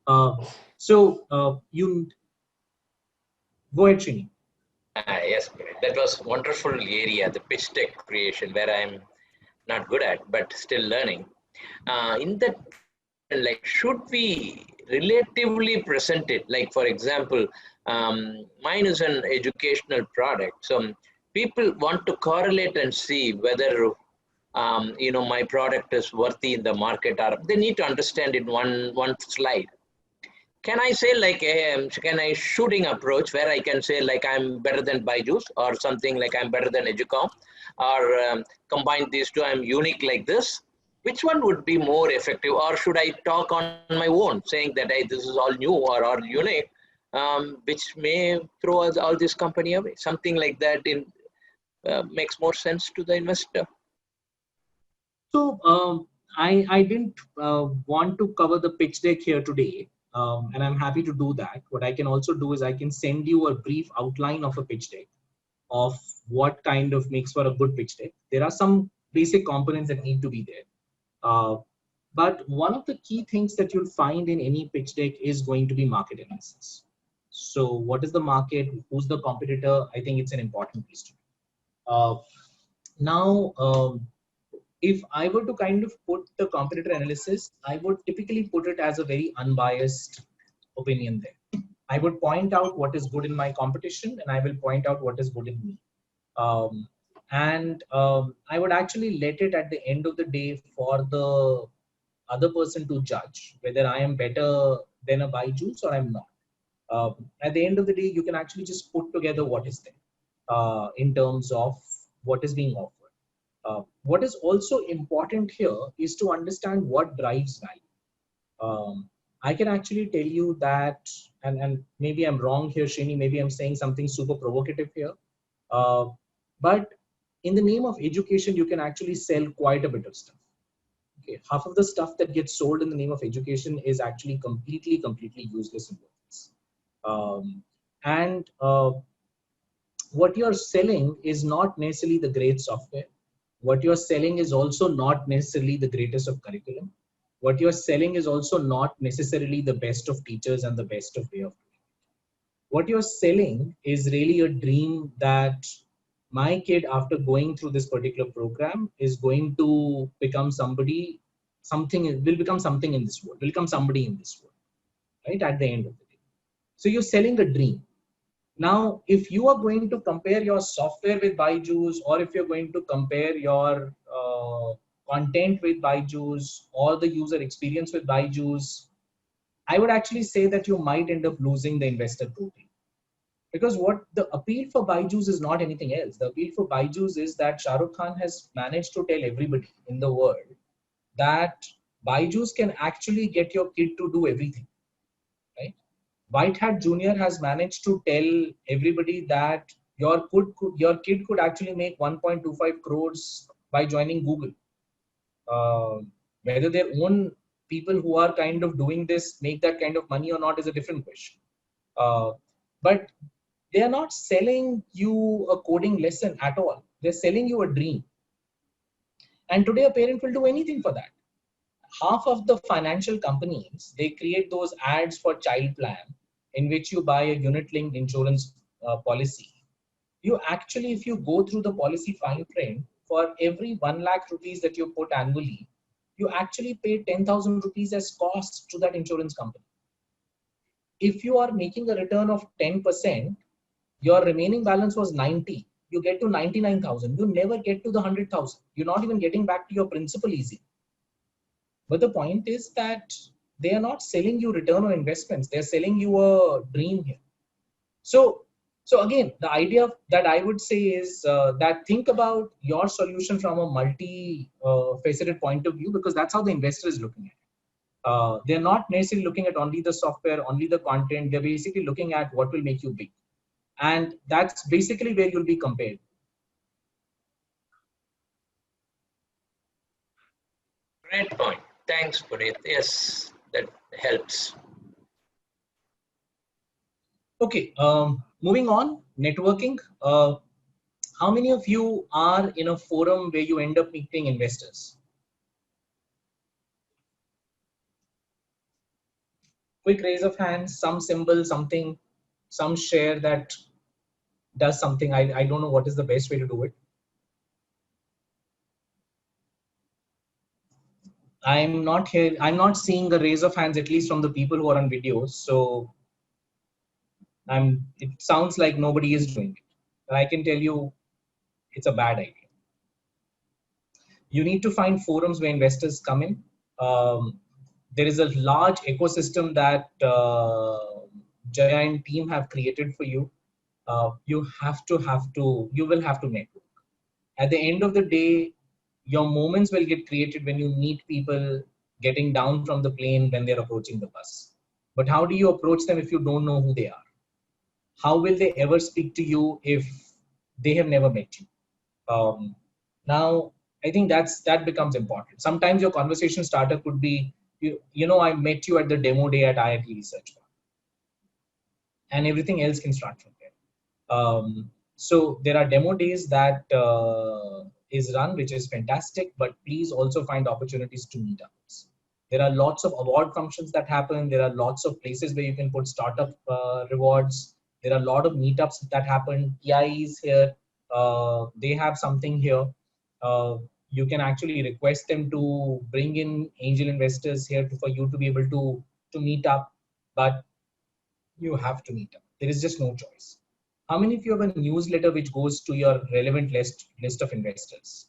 You go ahead, Srini. Yes, that was wonderful area, the pitch deck creation, where I'm not good at, but still learning. In that, like, should we relatively present it? Like, for example, mine is an educational product. So people want to correlate and see whether, my product is worthy in the market, or they need to understand in one slide. Can I say, like, can I shooting approach where I can say, like, I'm better than Byju's, or something like I'm better than Educom, or combine these two, I'm unique like this? Which one would be more effective? Or should I talk on my own, saying that, hey, this is all new or all unique, which may throw all this company away? Something like that makes more sense to the investor. So I didn't want to cover the pitch deck here today. And I'm happy to do that. What I can also do is I can send you a brief outline of a pitch deck of what kind of makes for a good pitch deck. There are some basic components that need to be there. But one of the key things that you'll find in any pitch deck is going to be market analysis. So what is the market? Who's the competitor? I think it's an important piece to do. If I were to kind of put the competitor analysis, I would typically put it as a very unbiased opinion there. I would point out what is good in my competition, and I will point out what is good in me. I would actually let it at the end of the day for the other person to judge whether I am better than a Byju's or I'm not. At the end of the day, you can actually just put together what is there in terms of what is being offered. What is also important here is to understand what drives value. I can actually tell you that, and maybe I'm wrong here, Srini, maybe I'm saying something super provocative here, but in the name of education, you can actually sell quite a bit of stuff. Okay, half of the stuff that gets sold in the name of education is actually completely useless and worthless. What you're selling is not necessarily the great software. What you're selling is also not necessarily the greatest of curriculum. What you're selling is also not necessarily the best of teachers and the best of way of doing it. What you're selling is really a dream that my kid, after going through this particular program, is going to become will become something in this world, will become somebody in this world, right? At the end of the day. So you're selling a dream. Now, if you are going to compare your software with Byju's, or if you're going to compare your content with Byju's or the user experience with Byju's, I would actually say that you might end up losing the investor totally. Because what the appeal for Byju's is not anything else. The appeal for Byju's is that Shah Rukh Khan has managed to tell everybody in the world that Byju's can actually get your kid to do everything, right? White Hat Junior has managed to tell everybody that your kid could actually make 1.25 crores by joining Google. Whether their own people who are kind of doing this make that kind of money or not is a different question. But they are not selling you a coding lesson at all. They're selling you a dream. And today a parent will do anything for that. Half of the financial companies, they create those ads for child plan in which you buy a unit linked insurance policy. You actually, if you go through the policy fine print, for every 1 lakh rupees that you put annually, you actually pay 10,000 rupees as cost to that insurance company. If you are making a return of 10%, your remaining balance was 90. You get to 99,000. You never get to the 100,000. You're not even getting back to your principal easy. But the point is that they are not selling you return on investments. They're selling you a dream here. So again, the idea that I would say is that think about your solution from a multi-faceted point of view, because that's how the investor is looking at it. They're not necessarily looking at only the software, only the content. They're basically looking at what will make you big. And that's basically where you'll be compared. Great point. Thanks, Puneet. Yes, that helps. Okay, moving on, networking. How many of you are in a forum where you end up meeting investors? Quick raise of hands, some symbol, something, some share that does something. I don't know what is the best way to do it. I'm not here. I'm not seeing a raise of hands, at least from the people who are on videos. So it sounds like nobody is doing it. But I can tell you it's a bad idea. You need to find forums where investors come in. There is a large ecosystem that Jaya and team have created for you. You will have to network. At the end of the day, your moments will get created when you meet people getting down from the plane when they're approaching the bus. But how do you approach them if you don't know who they are? How will they ever speak to you if they have never met you? Now, I think that becomes important. Sometimes your conversation starter could be, I met you at the demo day at IIT Research Park, and everything else can start from there. So there are demo days that is run, which is fantastic, but please also find opportunities to meet others. There are lots of award functions that happen. There are lots of places where you can put startup rewards. There are a lot of meetups that happen. EIs here, they have something here. You can actually request them to bring in angel investors here for you to be able to meet up, but you have to meet up. There is just no choice. How many of you have a newsletter which goes to your relevant list of investors?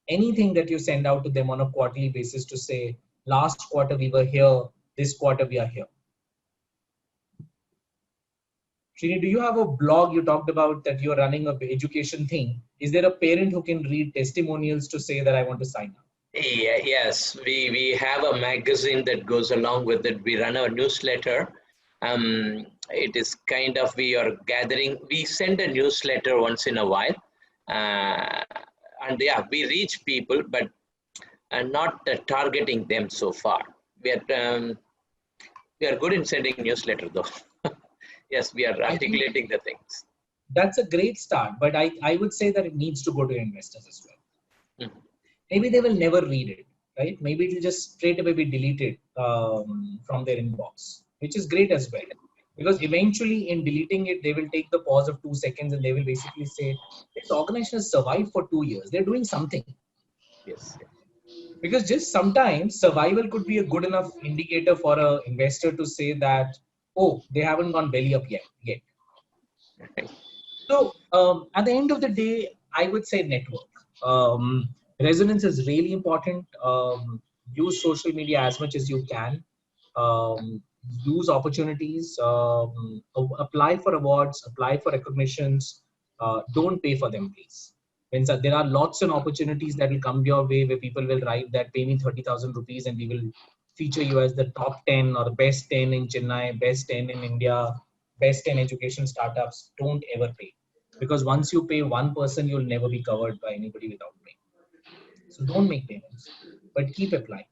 Anything that you send out to them on a quarterly basis to say, last quarter we were here, this quarter we are here. Srini, do you have a blog you talked about that you're running an education thing? Is there a parent who can read testimonials to say that I want to sign up? Yeah, yes, we have a magazine that goes along with it. We run a newsletter. It is kind of, we send a newsletter once in a while. And yeah, we reach people, but not targeting them so far. We are good in sending newsletter though. Yes, we are articulating the things. That's a great start, but I would say that it needs to go to investors as well. Mm-hmm. Maybe they will never read it, right? Maybe it will just straight away be deleted from their inbox, which is great as well. Because eventually in deleting it, they will take the pause of 2 seconds and they will basically say, this organization has survived for 2 years. They're doing something. Yes. Because just sometimes survival could be a good enough indicator for an investor to say that, oh, they haven't gone belly up yet. So at the end of the day, I would say network. Resonance is really important. Use social media as much as you can. Use opportunities. Apply for awards. Apply for recognitions. Don't pay for them, please. When there are lots of opportunities that will come your way where people will write that pay me 30,000 rupees and we will feature you as the top 10 or best 10 in Chennai, best 10 in India, best 10 education startups, don't ever pay. Because once you pay one person, you'll never be covered by anybody without paying. So don't make payments, but keep applying.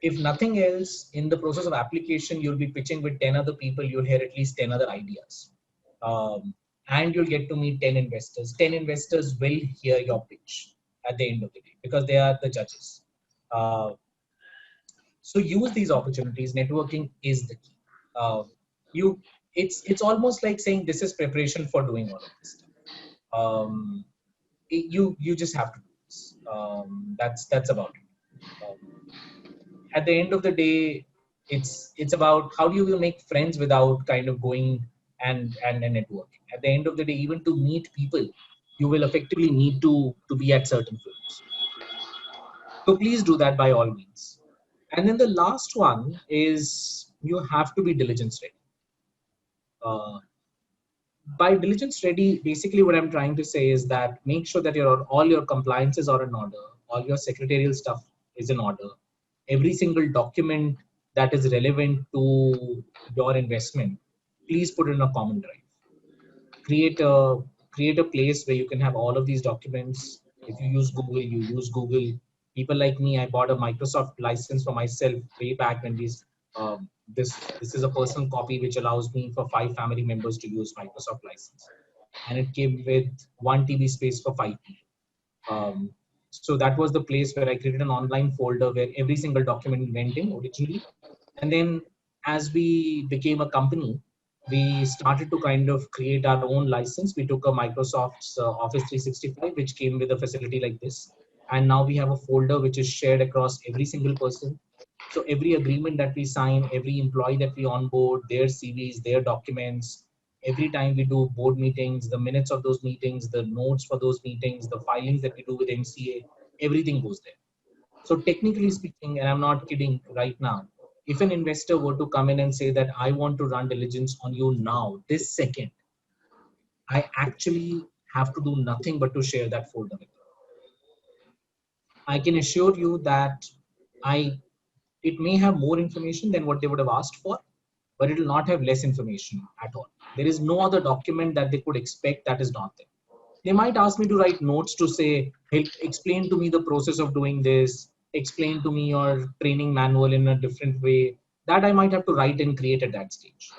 If nothing else, in the process of application, you'll be pitching with 10 other people, you'll hear at least 10 other ideas. And you'll get to meet 10 investors. 10 investors will hear your pitch at the end of the day because they are the judges. So use these opportunities. Networking is the key. It's almost like saying this is preparation for doing all of this stuff. You just have to do this. That's about it. At the end of the day, it's about how do you make friends without kind of going and networking. At the end of the day, even to meet people, you will effectively need to be at certain firms. So please do that by all means. And then the last one is you have to be diligence ready. By diligence ready, basically what I'm trying to say is that make sure that all your compliances are in order, all your secretarial stuff is in order. Every single document that is relevant to your investment, please put it in a common drive. Create a place where you can have all of these documents. If you use Google, you use Google. People like me, I bought a Microsoft license for myself way back when this is a personal copy which allows me for 5 family members to use Microsoft license, and it came with 1 TB space for 5 people. So that was the place where I created an online folder where every single document went in originally. And then as we became a company, we started to kind of create our own license. We took a Microsoft's Office 365, which came with a facility like this. And now we have a folder which is shared across every single person. So every agreement that we sign, every employee that we onboard, their CVs, their documents, every time we do board meetings, the minutes of those meetings, the notes for those meetings, the filings that we do with MCA, everything goes there. So technically speaking, and I'm not kidding right now, if an investor were to come in and say that I want to run diligence on you now, this second, I actually have to do nothing but to share that folder with them. I can assure you that it may have more information than what they would have asked for, but it will not have less information at all. There is no other document that they could expect that is not there. They might ask me to write notes to say, hey, explain to me the process of doing this, explain to me your training manual in a different way. That I might have to write and create at that stage.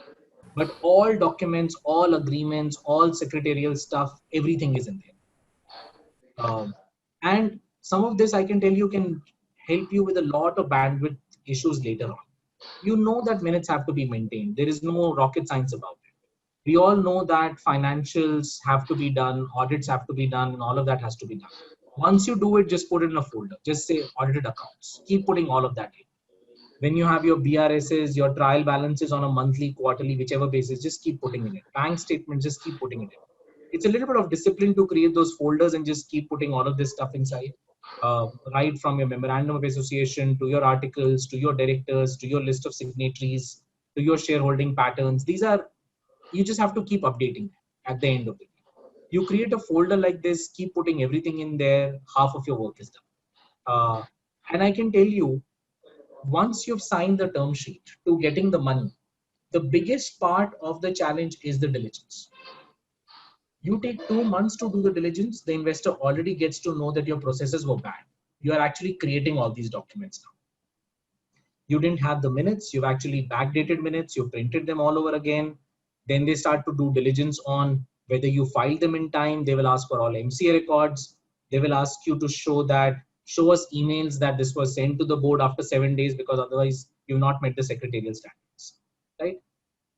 But all documents, all agreements, all secretarial stuff, everything is in there. And some of this I can tell you can help you with a lot of bandwidth issues later on. You know that minutes have to be maintained. There is no rocket science about it. We all know that financials have to be done, audits have to be done, and all of that has to be done. Once you do it, just put it in a folder. Just say audited accounts. Keep putting all of that in. When you have your BRSs, your trial balances on a monthly, quarterly, whichever basis, just keep putting in it. Bank statements, just keep putting it in. It's a little bit of discipline to create those folders and just keep putting all of this stuff inside. Right from your memorandum of association to your articles, to your directors, to your list of signatories, to your shareholding patterns. You just have to keep updating at the end of the day. You create a folder like this, keep putting everything in there, half of your work is done. And I can tell you, once you've signed the term sheet to getting the money, the biggest part of the challenge is the diligence. You take 2 months to do the diligence, the investor already gets to know that your processes were bad. You are actually creating all these documents now. You didn't have the minutes, you've actually backdated minutes, you printed them all over again. Then they start to do diligence on whether you filed them in time. They will ask for all MCA records. They will ask you to show us emails that this was sent to the board after 7 days because otherwise you've not met the secretarial standards, right?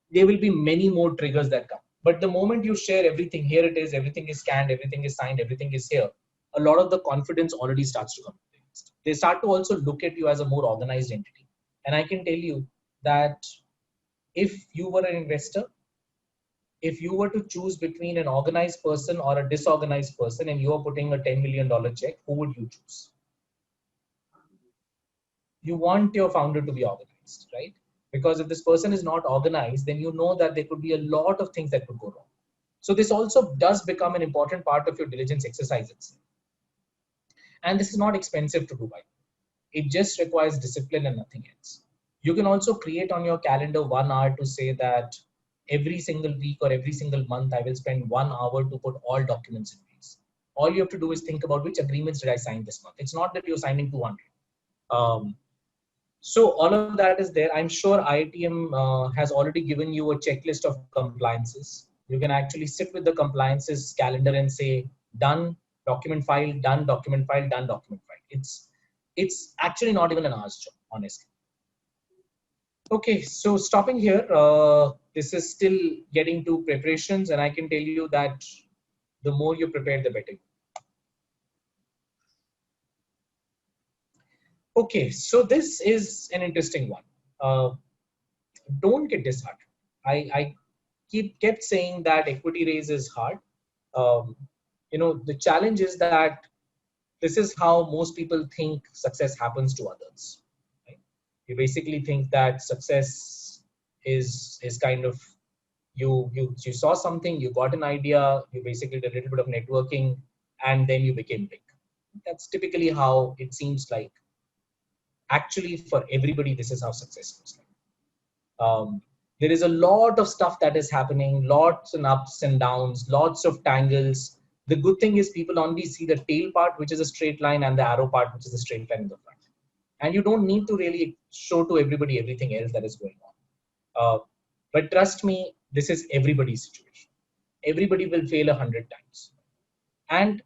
There will be many more triggers that come. But the moment you share everything, here it is, everything is scanned, everything is signed, everything is here, a lot of the confidence already starts to come. They start to also look at you as a more organized entity. And I can tell you that if you were an investor, if you were to choose between an organized person or a disorganized person and you are putting a $10 million check, who would you choose? You want your founder to be organized, right? Because if this person is not organized, then you know that there could be a lot of things that could go wrong. So this also does become an important part of your diligence exercise itself. And this is not expensive to do, by the way. It just requires discipline and nothing else. You can also create on your calendar 1 hour to say that every single week or every single month, I will spend 1 hour to put all documents in place. All you have to do is think about which agreements did I sign this month. It's not that you're signing 200. So all of that is there. I'm sure IITM has already given you a checklist of compliances. You can actually sit with the compliances calendar and say, done, document file, done, document file, done, document file. It's actually not even an hour's job, honestly. Okay, so stopping here, this is still getting to preparations, and I can tell you that the more you prepare, the better. Okay, so this is an interesting one. Don't get disheartened. I kept saying that equity raise is hard. The challenge is that this is how most people think success happens to others. Right? You basically think that success is kind of you saw something, you got an idea, you basically did a little bit of networking, and then you became big. That's typically how it seems like. Actually, for everybody, this is how success looks like. There is a lot of stuff that is happening, lots and ups and downs, lots of tangles. The good thing is people only see the tail part, which is a straight line, and the arrow part, which is a straight line in the front. And you don't need to really show to everybody everything else that is going on. But trust me, this is everybody's situation. Everybody will fail 100 times. And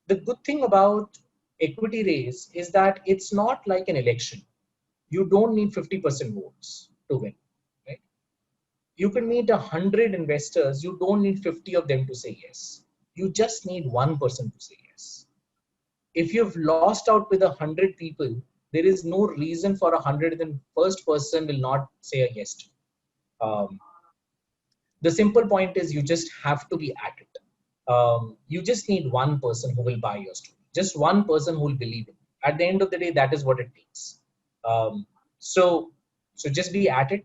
the good thing about equity raise is that it's not like an election. You don't need 50% votes to win. Right? You can meet 100 investors. You don't need 50 of them to say yes. You just need one person to say yes. If you've lost out with 100 people, there is no reason for 101st person will not say a yes to. The simple point is you just have to be at it. You just need one person who will buy your story. Just one person who will believe it. At the end of the day, that is what it takes. So just be at it.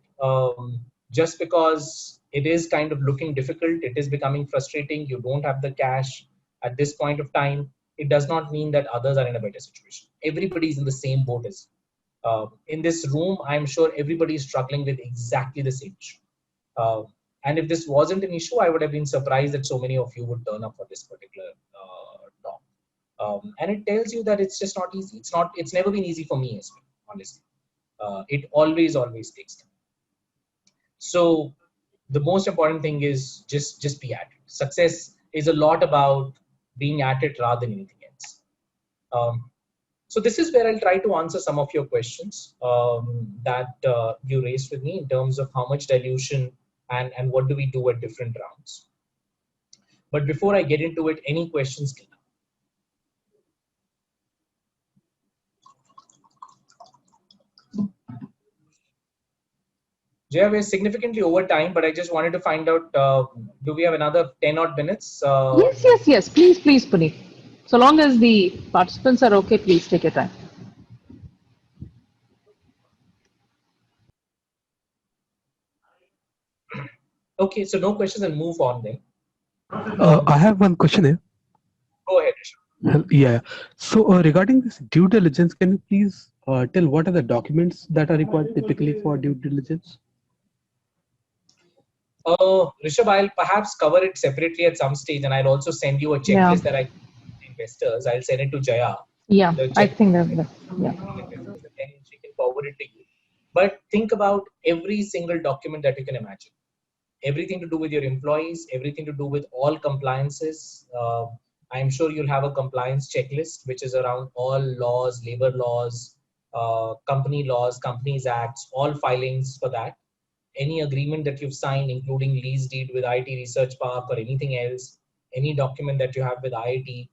Just because it is kind of looking difficult, it is becoming frustrating, you don't have the cash at this point of time, it does not mean that others are in a better situation. Everybody is in the same boat as you. In this room, I'm sure everybody is struggling with exactly the same issue. And if this wasn't an issue, I would have been surprised that so many of you would turn up for this particular talk. And it tells you that it's just not easy. It's never been easy for me as well, honestly. It always takes time. So the most important thing is just be at it. Success is a lot about being at it rather than anything else. So this is where I'll try to answer some of your questions that you raised with me in terms of how much dilution and what do we do at different rounds. But before I get into it, any questions? Jaya, we're significantly over time, but I just wanted to find out, do we have another 10 odd minutes? Yes. Please, Puneet. So long as the participants are okay, please take your time. Okay, so no questions and move on then. I have one question here. Go ahead, Rishabh. Yeah. So regarding this due diligence, can you please tell what are the documents that are required typically for due diligence? Rishabh, I'll perhaps cover it separately at some stage, and I'll also send you a checklist that I give investors. I'll send it to Jaya. Yeah, I think that, yeah. Then she can forward it to you. But think about every single document that you can imagine. Everything to do with your employees, everything to do with all compliances. I'm sure you'll have a compliance checklist, which is around all laws, labor laws, company laws, companies acts, all filings for that. Any agreement that you've signed, including lease deed with IIT Research Park or anything else, any document that you have with IIT,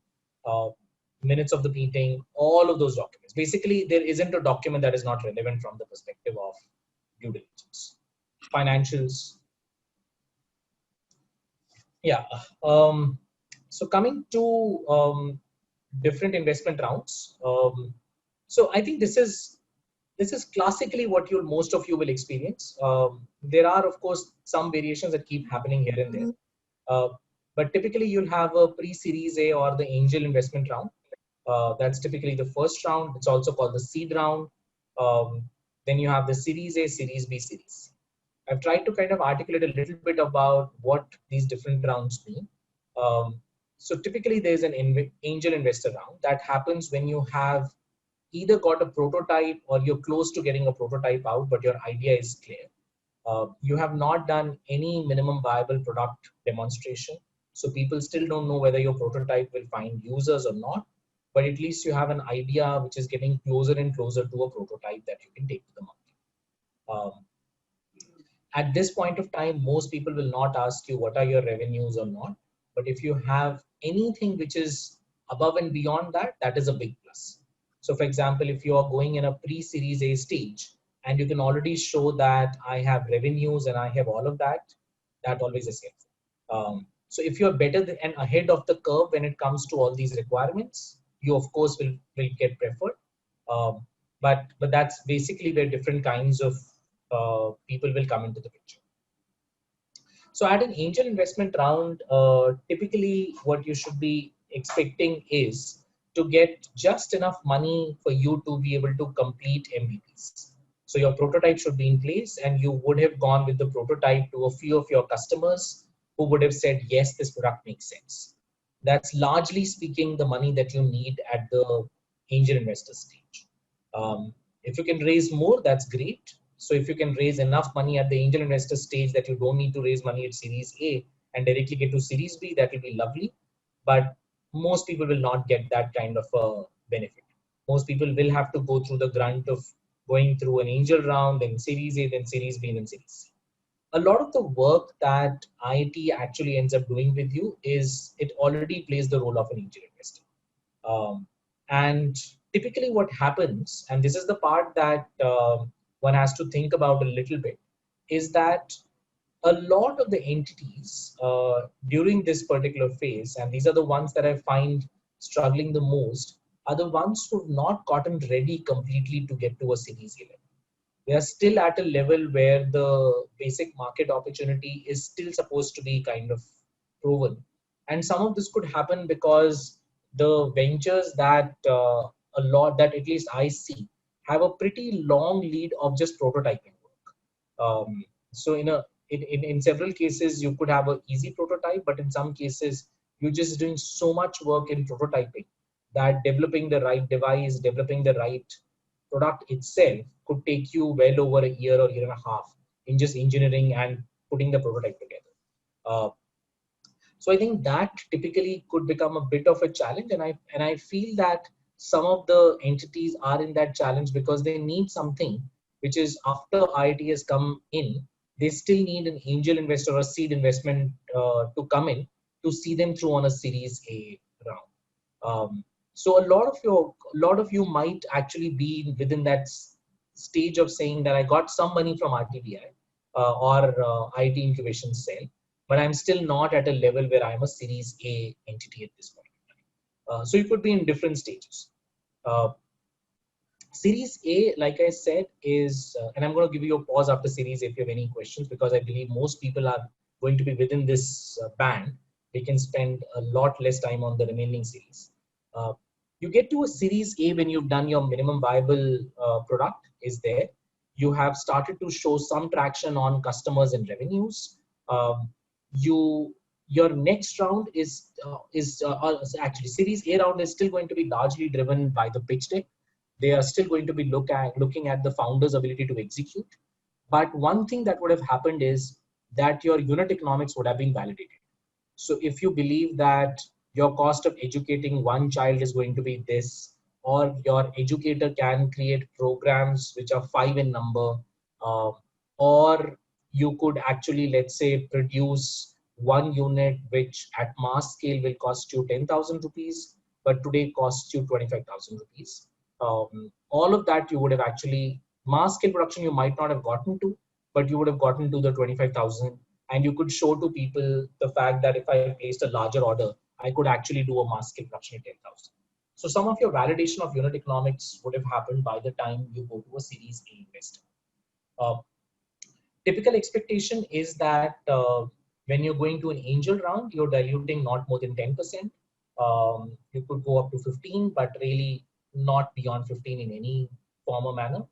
minutes of the meeting, all of those documents. Basically, there isn't a document that is not relevant from the perspective of due diligence. Financials. Yeah. So coming to different investment rounds. So I think this is classically what most of you will experience. There are, of course, some variations that keep happening here and there. But typically you'll have a pre-series A or the angel investment round. That's typically the first round. It's also called the seed round. Then you have the Series A, Series B, Series C. I've tried to kind of articulate a little bit about what these different rounds mean. So typically there's an angel investor round that happens when you have either got a prototype or you're close to getting a prototype out, but your idea is clear. You have not done any minimum viable product demonstration. So people still don't know whether your prototype will find users or not, but at least you have an idea which is getting closer and closer to a prototype that you can take to the market. At this point of time, most people will not ask you what are your revenues or not. But if you have anything which is above and beyond that, that is a big plus. So for example, if you are going in a pre-series A stage and you can already show that I have revenues and I have all of that, that always is helpful. So if you're better and ahead of the curve when it comes to all these requirements, you of course will get preferred. But that's basically where different kinds of people will come into the picture. So at an angel investment round, typically what you should be expecting is to get just enough money for you to be able to complete MVPs. So your prototype should be in place and you would have gone with the prototype to a few of your customers who would have said, yes, this product makes sense. That's largely speaking the money that you need at the angel investor stage. If you can raise more, that's great. So if you can raise enough money at the angel investor stage that you don't need to raise money at Series A and directly get to Series B, that will be lovely. But most people will not get that kind of a benefit. Most people will have to go through the grunt of going through an angel round, then Series A, then Series B, then Series C. A lot of the work that IIT actually ends up doing with you is it already plays the role of an angel investor. And typically what happens, and this is the part that one has to think about a little bit, is that a lot of the entities during this particular phase, and these are the ones that I find struggling the most, are the ones who've not gotten ready completely to get to a Series A level. We are still at a level where the basic market opportunity is still supposed to be kind of proven. And some of this could happen because the ventures that a lot that at least I see have a pretty long lead of just prototyping work. So in several cases, you could have an easy prototype, but in some cases, you're just doing so much work in prototyping that developing the right device, developing the right product itself could take you well over a year or year and a half in just engineering and putting the prototype together. So I think that typically could become a bit of a challenge, and I feel that some of the entities are in that challenge because they need something which is after IIT has come in, they still need an angel investor or seed investment to come in to see them through on a Series A round. So a lot of you might actually be within that stage of saying that I got some money from RTBI or IIT Incubation Cell, but I'm still not at a level where I'm a Series A entity at this point. So you could be in different stages. Series A, like I said, is, and I'm going to give you a pause after Series A if you have any questions, because I believe most people are going to be within this band. We can spend a lot less time on the remaining series. You get to a Series A when you've done your minimum viable product is there. You have started to show some traction on customers and revenues. Your next round is actually Series A round is still going to be largely driven by the pitch deck. They are still going to be looking at the founder's ability to execute. But one thing that would have happened is that your unit economics would have been validated. So if you believe that your cost of educating one child is going to be this, or your educator can create programs which are 5 in number, or you could actually, let's say, produce one unit which at mass scale will cost you 10,000 rupees, but today costs you 25,000 rupees. All of that you would have actually, mass scale production you might not have gotten to, but you would have gotten to the 25,000, and you could show to people the fact that if I placed a larger order, I could actually do a mass scale production at 10,000. So some of your validation of unit economics would have happened by the time you go to a Series A investor. Typical expectation is that when you're going to an angel round, you're diluting not more than 10%. You could go up to 15, but really not beyond 15 in any form or manner.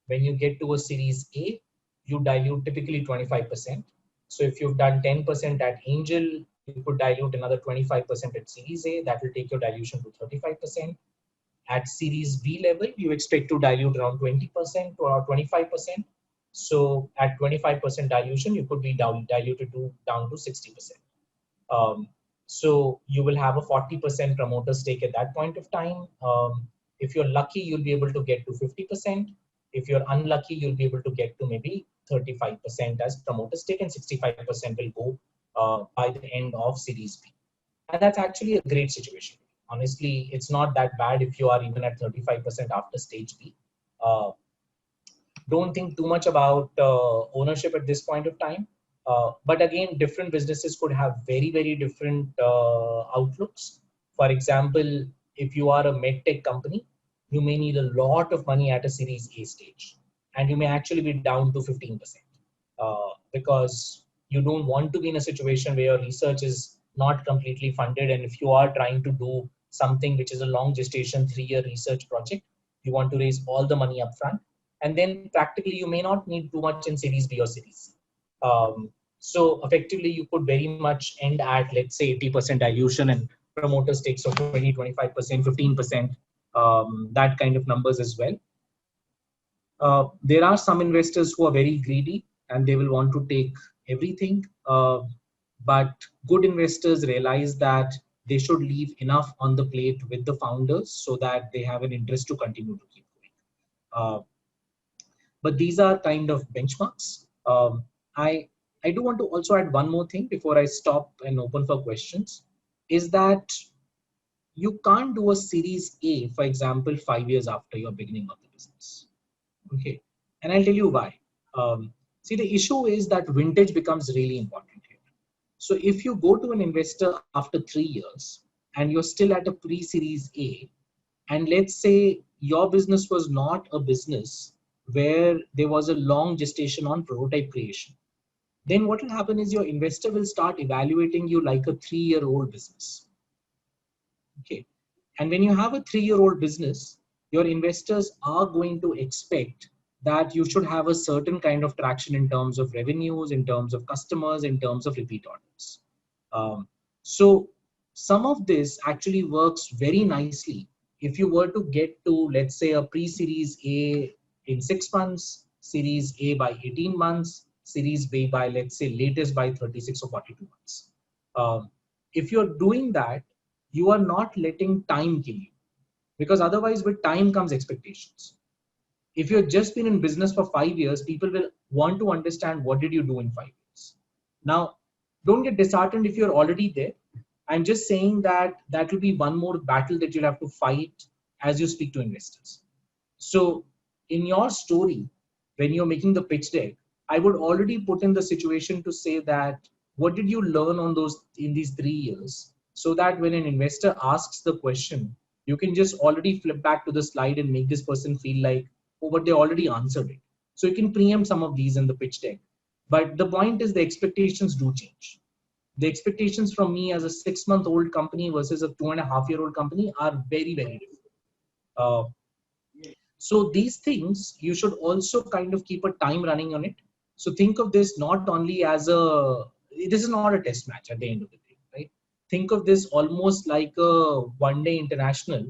When you get to a Series A, you dilute typically 25%. So if you've done 10% at Angel, you could dilute another 25% at Series A. That will take your dilution to 35%. At Series B level, you expect to dilute around 20% to around 25%. So at 25% dilution, you could be diluted down to 60%. So you will have a 40% promoter stake at that point of time. If you're lucky, you'll be able to get to 50%. If you're unlucky, you'll be able to get to maybe 35% as promoter stake, and 65% will go by the end of Series B. And that's actually a great situation. Honestly, it's not that bad if you are even at 35% after stage B. Don't think too much about ownership at this point of time. But again, different businesses could have very, very different outlooks. For example, if you are a medtech company, you may need a lot of money at a Series A stage, and you may actually be down to 15% because you don't want to be in a situation where your research is not completely funded. And if you are trying to do something which is a long gestation 3-year research project, you want to raise all the money up front. And then practically you may not need too much in Series B or Series C. So effectively you could very much end at, let's say, 80% dilution and promoter stakes of 20, 25%, 15%, that kind of numbers as well. There are some investors who are very greedy and they will want to take everything. But good investors realize that they should leave enough on the plate with the founders so that they have an interest to continue to keep going. But these are kind of benchmarks. I do want to also add one more thing before I stop and open for questions, is that you can't do a Series A, for example, 5 years after your beginning of the business. Okay, and I'll tell you why. See, the issue is that vintage becomes really important here. So if you go to an investor after 3 years and you're still at a pre-Series A, and let's say your business was not a business where there was a long gestation on prototype creation, then what will happen is your investor will start evaluating you like a 3-year-old business. Okay, and when you have a 3-year-old business, your investors are going to expect that you should have a certain kind of traction in terms of revenues, in terms of customers, in terms of repeat orders. So some of this actually works very nicely if you were to get to, let's say, a pre-Series A in 6 months, Series A by 18 months, Series B by, let's say, latest by 36 or 42 months. If you're doing that, you are not letting time kill you, because otherwise with time comes expectations. If you've just been in business for 5 years, people will want to understand what did you do in 5 years. Now, don't get disheartened if you're already there. I'm just saying that that will be one more battle that you'll have to fight as you speak to investors. So in your story, when you're making the pitch deck, I would already put in the situation to say that what did you learn on those in these 3 years, so that when an investor asks the question, you can just already flip back to the slide and make this person feel like, oh, but they already answered it. So you can preempt some of these in the pitch deck. But the point is the expectations do change. The expectations from me as a 6-month-old company versus a 2.5-year-old company are very, very different. So these things, you should also kind of keep a time running on it. So think of this not only as this is not a test match at the end of the day, right? Think of this almost like a one-day international,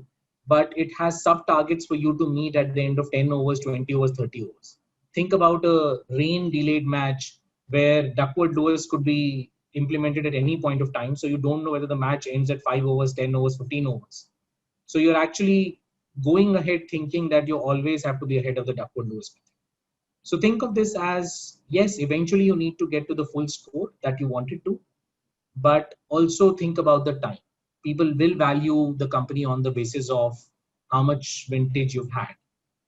but it has sub-targets for you to meet at the end of 10 overs, 20 overs, 30 overs. Think about a rain-delayed match where Duckworth Lewis could be implemented at any point of time. So you don't know whether the match ends at 5 overs, 10 overs, 15 overs. So you're actually going ahead thinking that you always have to be ahead of the Duckworth Lewis. So think of this as, yes, eventually you need to get to the full score that you wanted to, but also think about the time. People will value the company on the basis of how much vintage you've had.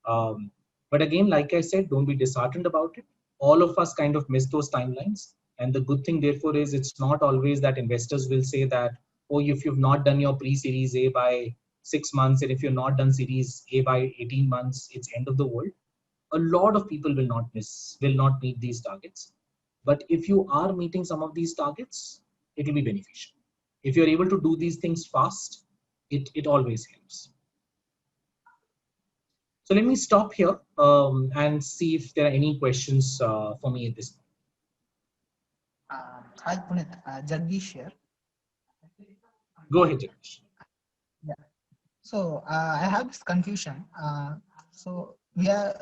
But again, like I said, don't be disheartened about it. All of us kind of miss those timelines. And the good thing, therefore, is it's not always that investors will say that, oh, if you've not done your pre-Series A by 6 months, and if you're not done Series A by 18 months, it's end of the world. A lot of people will not meet these targets. But if you are meeting some of these targets, it will be beneficial. If you're able to do these things fast, it always helps. So let me stop here and see if there are any questions for me at this point. Hi Puneet, Jagdish here. Go ahead, Jagdish. Yeah. So I have this confusion. So we are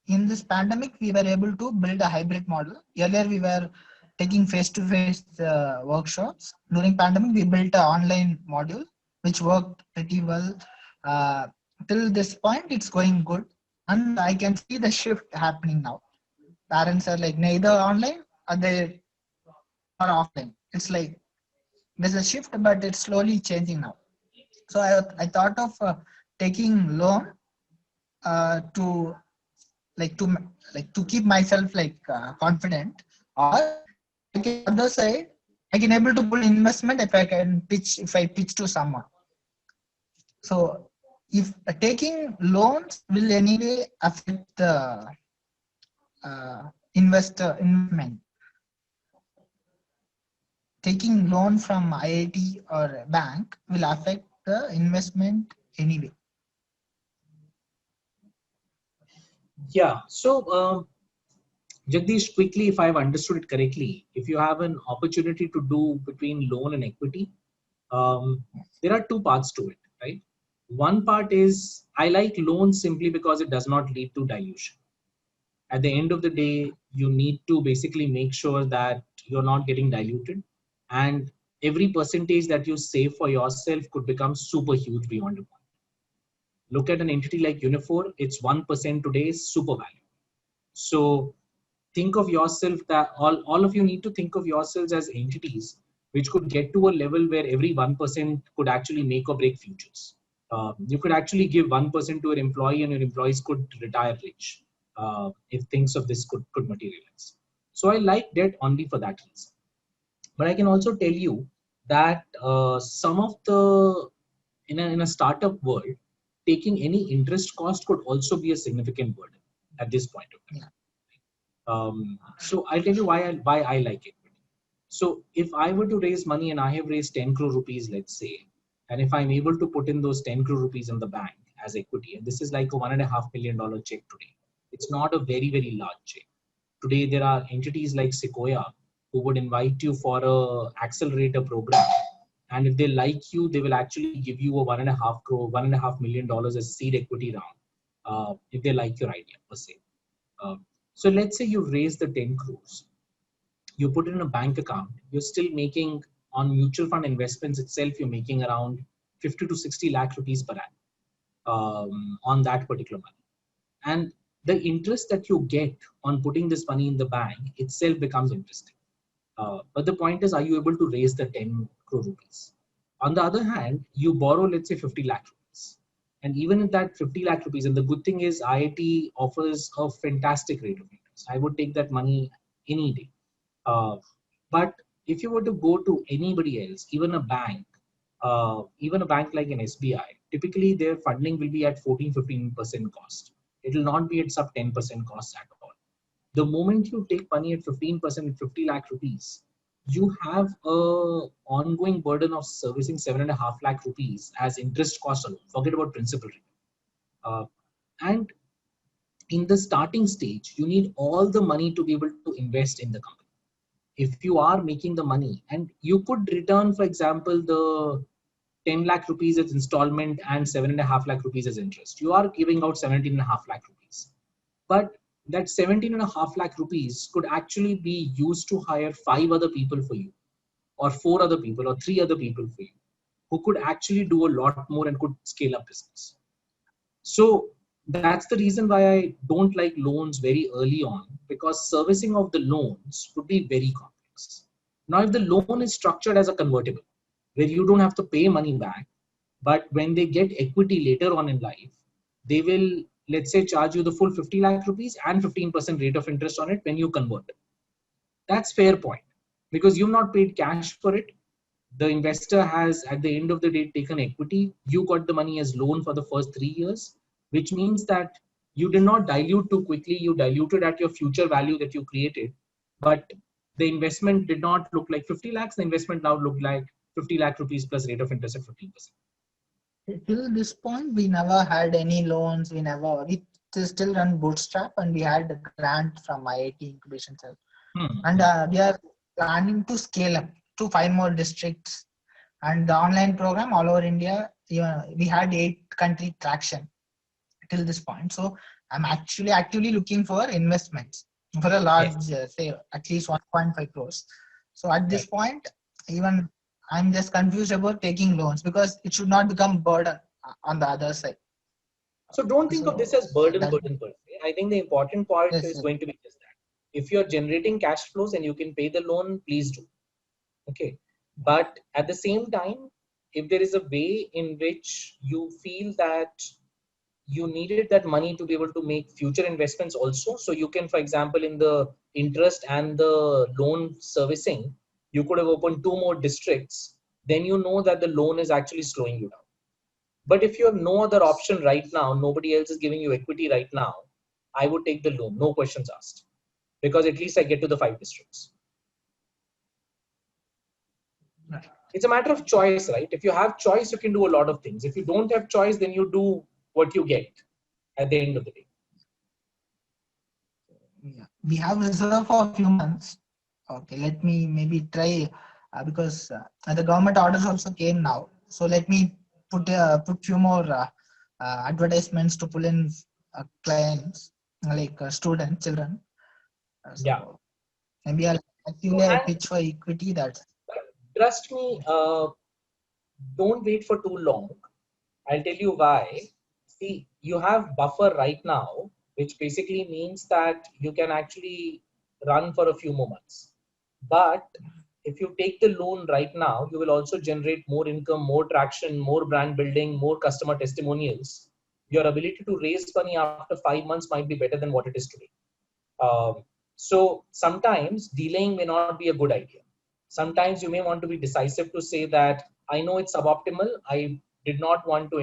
in this pandemic, we were able to build a hybrid model. Earlier, we were taking face-to-face workshops. During pandemic, we built an online module which worked pretty well. Till this point, it's going good, and I can see the shift happening now. Parents are like neither online or they are offline. It's like there's a shift, but it's slowly changing now. So I thought of taking loan to keep myself confident, or I can other side I can able to pull investment if I pitch to someone. So if taking loans will anyway affect the investor investment. Taking loan from IIT or a bank will affect the investment anyway. Yeah. So Jagdish, quickly, if I've understood it correctly, if you have an opportunity to do between loan and equity, there are two parts to it, right? One part is I like loans simply because it does not lead to dilution. At the end of the day, you need to basically make sure that you're not getting diluted, and every percentage that you save for yourself could become super huge beyond a point. Look at an entity like Unifor, it's 1% today is super value. So think of yourself that all of you need to think of yourselves as entities which could get to a level where every 1% could actually make or break futures. You could actually give 1% to an employee and your employees could retire rich if things of this could materialize. So I like debt only for that reason. But I can also tell you that some of the, in a startup world, taking any interest cost could also be a significant burden at this point of time. So I'll tell you why I like it. So if I were to raise money and I have raised 10 crore rupees, let's say, and if I'm able to put in those 10 crore rupees in the bank as equity, and this is like a $1.5 million check today, it's not a very, very large check. Today, there are entities like Sequoia who would invite you for a accelerator program. And if they like you, they will actually give you a $1.5 million as seed equity round if they like your idea per se. So let's say you've raised the 10 crores. You put it in a bank account, you're still making on mutual fund investments itself, you're making around 50 to 60 lakh rupees per annum on that particular money. And the interest that you get on putting this money in the bank itself becomes interesting. But the point is, are you able to raise the 10 crore rupees? On the other hand, you borrow, let's say 50 lakh rupees. And even at that 50 lakh rupees, and the good thing is IIT offers a fantastic rate of interest. I would take that money any day. But if you were to go to anybody else, even a bank like an SBI, typically their funding will be at 14-15% cost. It will not be at sub 10% cost at all. The moment you take money at 15%, 50 lakh rupees, you have a ongoing burden of servicing 7.5 lakh rupees as interest cost alone. Forget about principal. And in the starting stage, you need all the money to be able to invest in the company. If you are making the money, and you could return, for example, the 10 lakh rupees as installment and 7.5 lakh rupees as interest, you are giving out 17.5 lakh rupees. But that 17.5 lakh rupees could actually be used to hire 5 other people for you, or 4 other people, or 3 other people for you, who could actually do a lot more and could scale up business. So that's the reason why I don't like loans very early on, because servicing of the loans would be very complex. Now, if the loan is structured as a convertible, where you don't have to pay money back, but when they get equity later on in life, they will, let's say, charge you the full 50 lakh rupees and 15% rate of interest on it when you convert. That's fair point, because you've not paid cash for it. The investor has, at the end of the day, taken equity. You got the money as loan for the first 3 years, which means that you did not dilute too quickly. You diluted at your future value that you created, but the investment did not look like 50 lakhs. The investment now looked like 50 lakh rupees plus rate of interest at 15%. Till this point, we never had any loans. We still run bootstrap, and we had a grant from IIT Incubation Cell. And we are planning to scale up to 5 more districts. And the online program all over India, we had 8-country traction till this point. So I'm actually actively looking for investments for a large, say at least 1.5 crores. So at this point, even I'm just confused about taking loans because it should not become burden on the other side. So don't think of this as burden per se. I think the important part is going to be just that. If you're generating cash flows and you can pay the loan, please do. Okay. But at the same time, if there is a way in which you feel that you needed that money to be able to make future investments also, so you can, for example, in the interest and the loan servicing, you could have opened 2 more districts, then you know that the loan is actually slowing you down. But if you have no other option right now, nobody else is giving you equity right now, I would take the loan, no questions asked, because at least I get to the 5 districts. It's a matter of choice, right? If you have choice, you can do a lot of things. If you don't have choice, then you do what you get at the end of the day. Yeah. We have reserve for a few months. Okay, let me maybe try because the government orders also came now. So let me put few more advertisements to pull in clients like students, children. So maybe I'll actually pitch for equity. Trust me, don't wait for too long. I'll tell you why. See, you have buffer right now, which basically means that you can actually run for a few more months. But if you take the loan right now, you will also generate more income, more traction, more brand building, more customer testimonials. Your ability to raise money after 5 months might be better than what it is today. So sometimes delaying may not be a good idea. Sometimes you may want to be decisive to say that I know it's suboptimal. I did not want to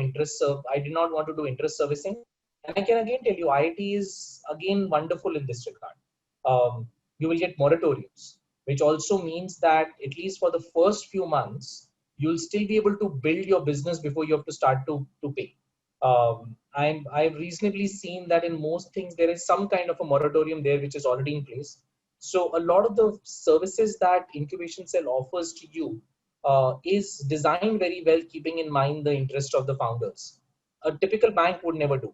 do interest servicing. And I can again tell you, IIT is again wonderful in this regard. You will get moratoriums, which also means that at least for the first few months, you'll still be able to build your business before you have to start to pay. I've reasonably seen that in most things, there is some kind of a moratorium there, which is already in place. So a lot of the services that Incubation Cell offers to you is designed very well, keeping in mind the interest of the founders. A typical bank would never do.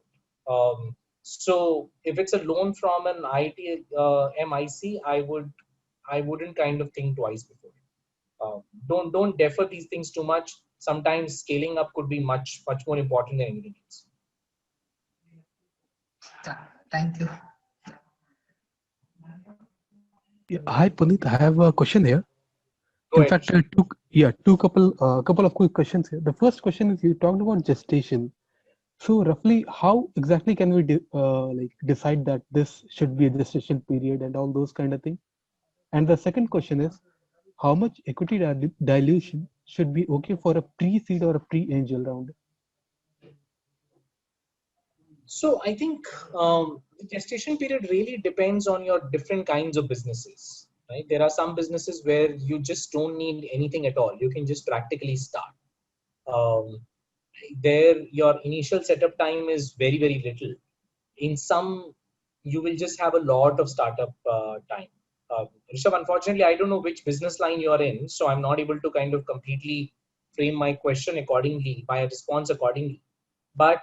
So if it's a loan from an IITMIC, I wouldn't kind of think twice before. Don't defer these things too much. Sometimes scaling up could be much more important than anything else. Thank you. Yeah, hi Puneet, I have a question here. Go In ahead. fact, couple of quick questions here. The first question is, you talked about gestation. So roughly, how exactly can we decide that this should be a gestation period and all those kind of things? And the second question is, how much equity dilution should be okay for a pre-seed or a pre-angel round? So I think the gestation period really depends on your different kinds of businesses, right? There are some businesses where you just don't need anything at all. You can just practically start. There, your initial setup time is very, very little. In some, you will just have a lot of startup time. Rishabh, unfortunately, I don't know which business line you're in, so I'm not able to kind of completely frame my question accordingly, my response accordingly. But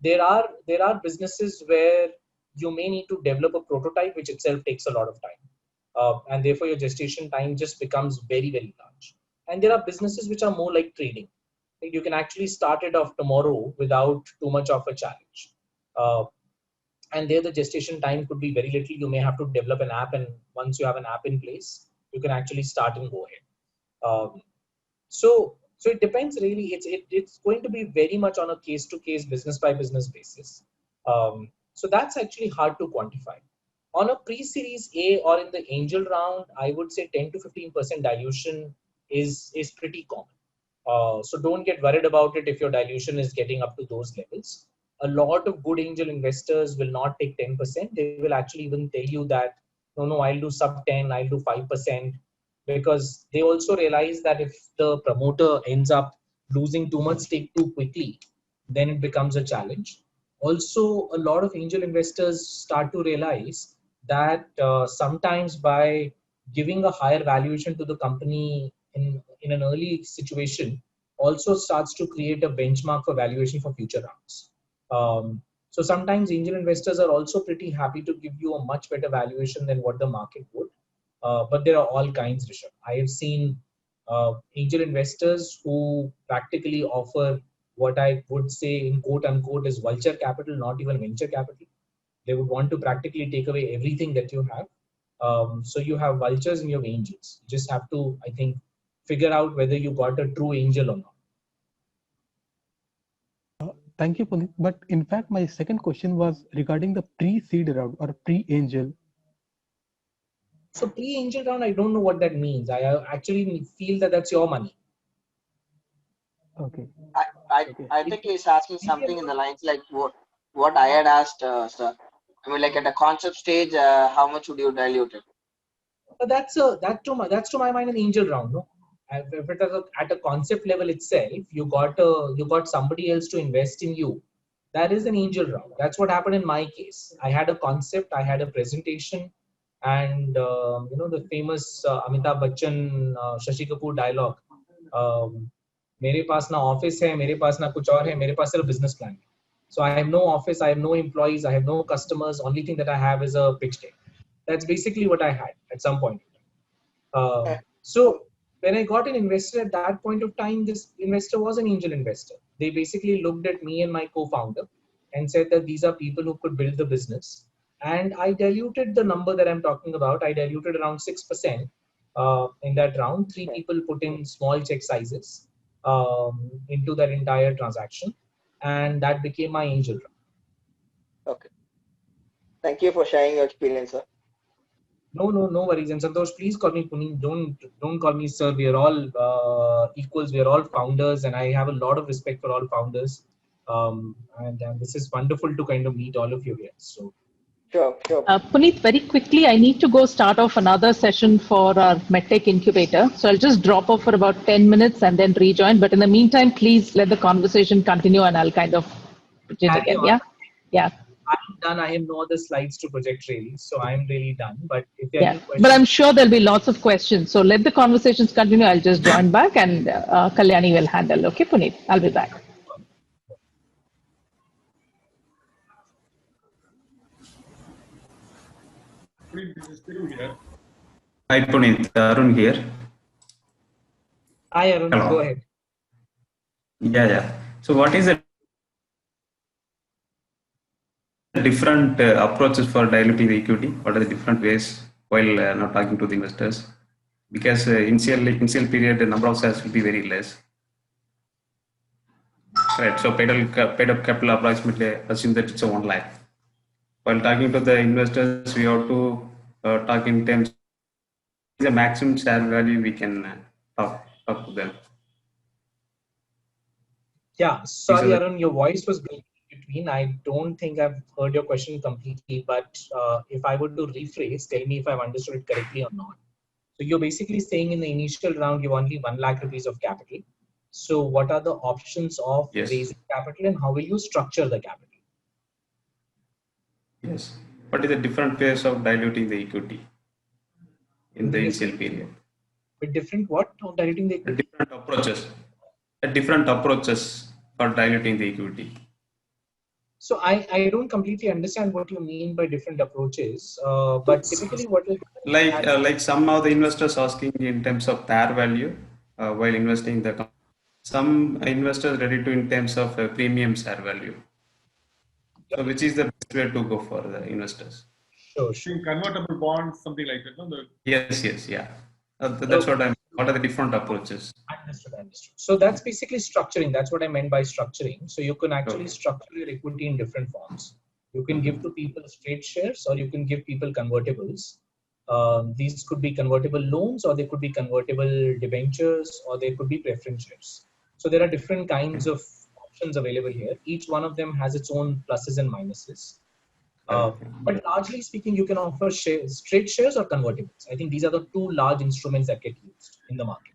there are businesses where you may need to develop a prototype, which itself takes a lot of time, and therefore your gestation time just becomes very, very large. And there are businesses which are more like trading. You can actually start it off tomorrow without too much of a challenge. And there the gestation time could be very little. You may have to develop an app, and once you have an app in place, you can actually start and go ahead. So it depends really. It's going to be very much on a case to case, business by business basis. So that's actually hard to quantify. On a pre-series A or in the angel round, I would say 10 to 15% dilution is pretty common. So don't get worried about it if your dilution is getting up to those levels. A lot of good angel investors will not take 10%. They will actually even tell you that, no, I'll do sub 10, I'll do 5%. because they also realize that if the promoter ends up losing too much stake too quickly, then it becomes a challenge. Also, a lot of angel investors start to realize that sometimes by giving a higher valuation to the company in an early situation also starts to create a benchmark for valuation for future rounds. So sometimes angel investors are also pretty happy to give you a much better valuation than what the market would. But there are all kinds, Rishabh. I have seen angel investors who practically offer what I would say in quote unquote is vulture capital, not even venture capital. They would want to practically take away everything that you have. So you have vultures and you have angels. You just have to, I think, figure out whether you got a true angel or not. Thank you, Puneet. But in fact, my second question was regarding the pre-seed round or pre-angel. So pre-angel round, I don't know what that means. I actually feel that that's your money. Okay. I think he's asking something in the lines like what I had asked, sir. I mean, like at a concept stage, how much would you dilute it? But that's to my mind an angel round, no? If it is at a concept level itself, you got somebody else to invest in you. That is an angel round. That's what happened in my case. I had a concept, I had a presentation, and the famous Amitabh Bachchan Shashi Kapoor dialogue. मेरे पास ना office है, मेरे पास ना कुछ और है, मेरे पास सिर्फ business plan. So I have no office, I have no employees, I have no customers. Only thing that I have is a pitch deck. That's basically what I had at some point. So when I got an investor at that point of time, this investor was an angel investor. They basically looked at me and my co-founder and said that these are people who could build the business. And I diluted the number that I'm talking about. I diluted around 6% in that round. 3 people put in small check sizes into that entire transaction. And that became my angel round. Okay. Thank you for sharing your experience, sir. No worries. And Santosh, please call me Puneet. Don't call me sir. We are all equals. We are all founders, and I have a lot of respect for all founders. And this is wonderful to kind of meet all of you here. So, Sure. Puneet, very quickly, I need to go start off another session for our MedTech incubator. So I'll just drop off for about 10 minutes and then rejoin. But in the meantime, please let the conversation continue and I'll kind of put it carry again. on. Yeah. Yeah. I'm done. I have no other slides to project really. So I'm really done. But if there are Yeah. any questions, But I'm sure there'll be lots of questions. So let the conversations continue. I'll just join back and Kalyani will handle. Okay, Puneet? I'll be back. Puneet, this is Thiru here. Hi Puneet, Arun here. hi Arun, Hello. go ahead. Yeah. So what is the different approaches for diluting the equity? What are the different ways while not talking to the investors? Because initial period, the number of shares will be very less. Right. So paid up capital approximately assume that it's a 1 lakh. While talking to the investors, we have to talk in terms the maximum share value we can talk to them. Yeah, sorry Arun, your voice was breaking in between. I don't think I've heard your question completely, but if I were to rephrase, tell me if I've understood it correctly or not. So you're basically saying in the initial round, you have only 1 lakh rupees of capital. So what are the options of raising capital and how will you structure the capital? Yes. What is the different ways of diluting the equity in the initial period? With different what of diluting the equity? Different approaches for diluting the equity. So I don't completely understand what you mean by different approaches, but typically what will happen like somehow the investors asking in terms of their value while investing the company. Some investors ready to in terms of premium share value. So which is the best way to go for the investors? Sure. Convertible bonds, something like that. No? Yes, yeah. That's what I'm. What are the different approaches? Understood. So that's basically structuring. That's what I meant by structuring. So you can actually structure your equity in different forms. You can give to people straight shares, or you can give people convertibles. These could be convertible loans, or they could be convertible debentures, or they could be preference shares. So there are different kinds of options available here. Each one of them has its own pluses and minuses. But largely speaking, you can offer shares, straight shares or convertibles. I think these are the two large instruments that get used in the market.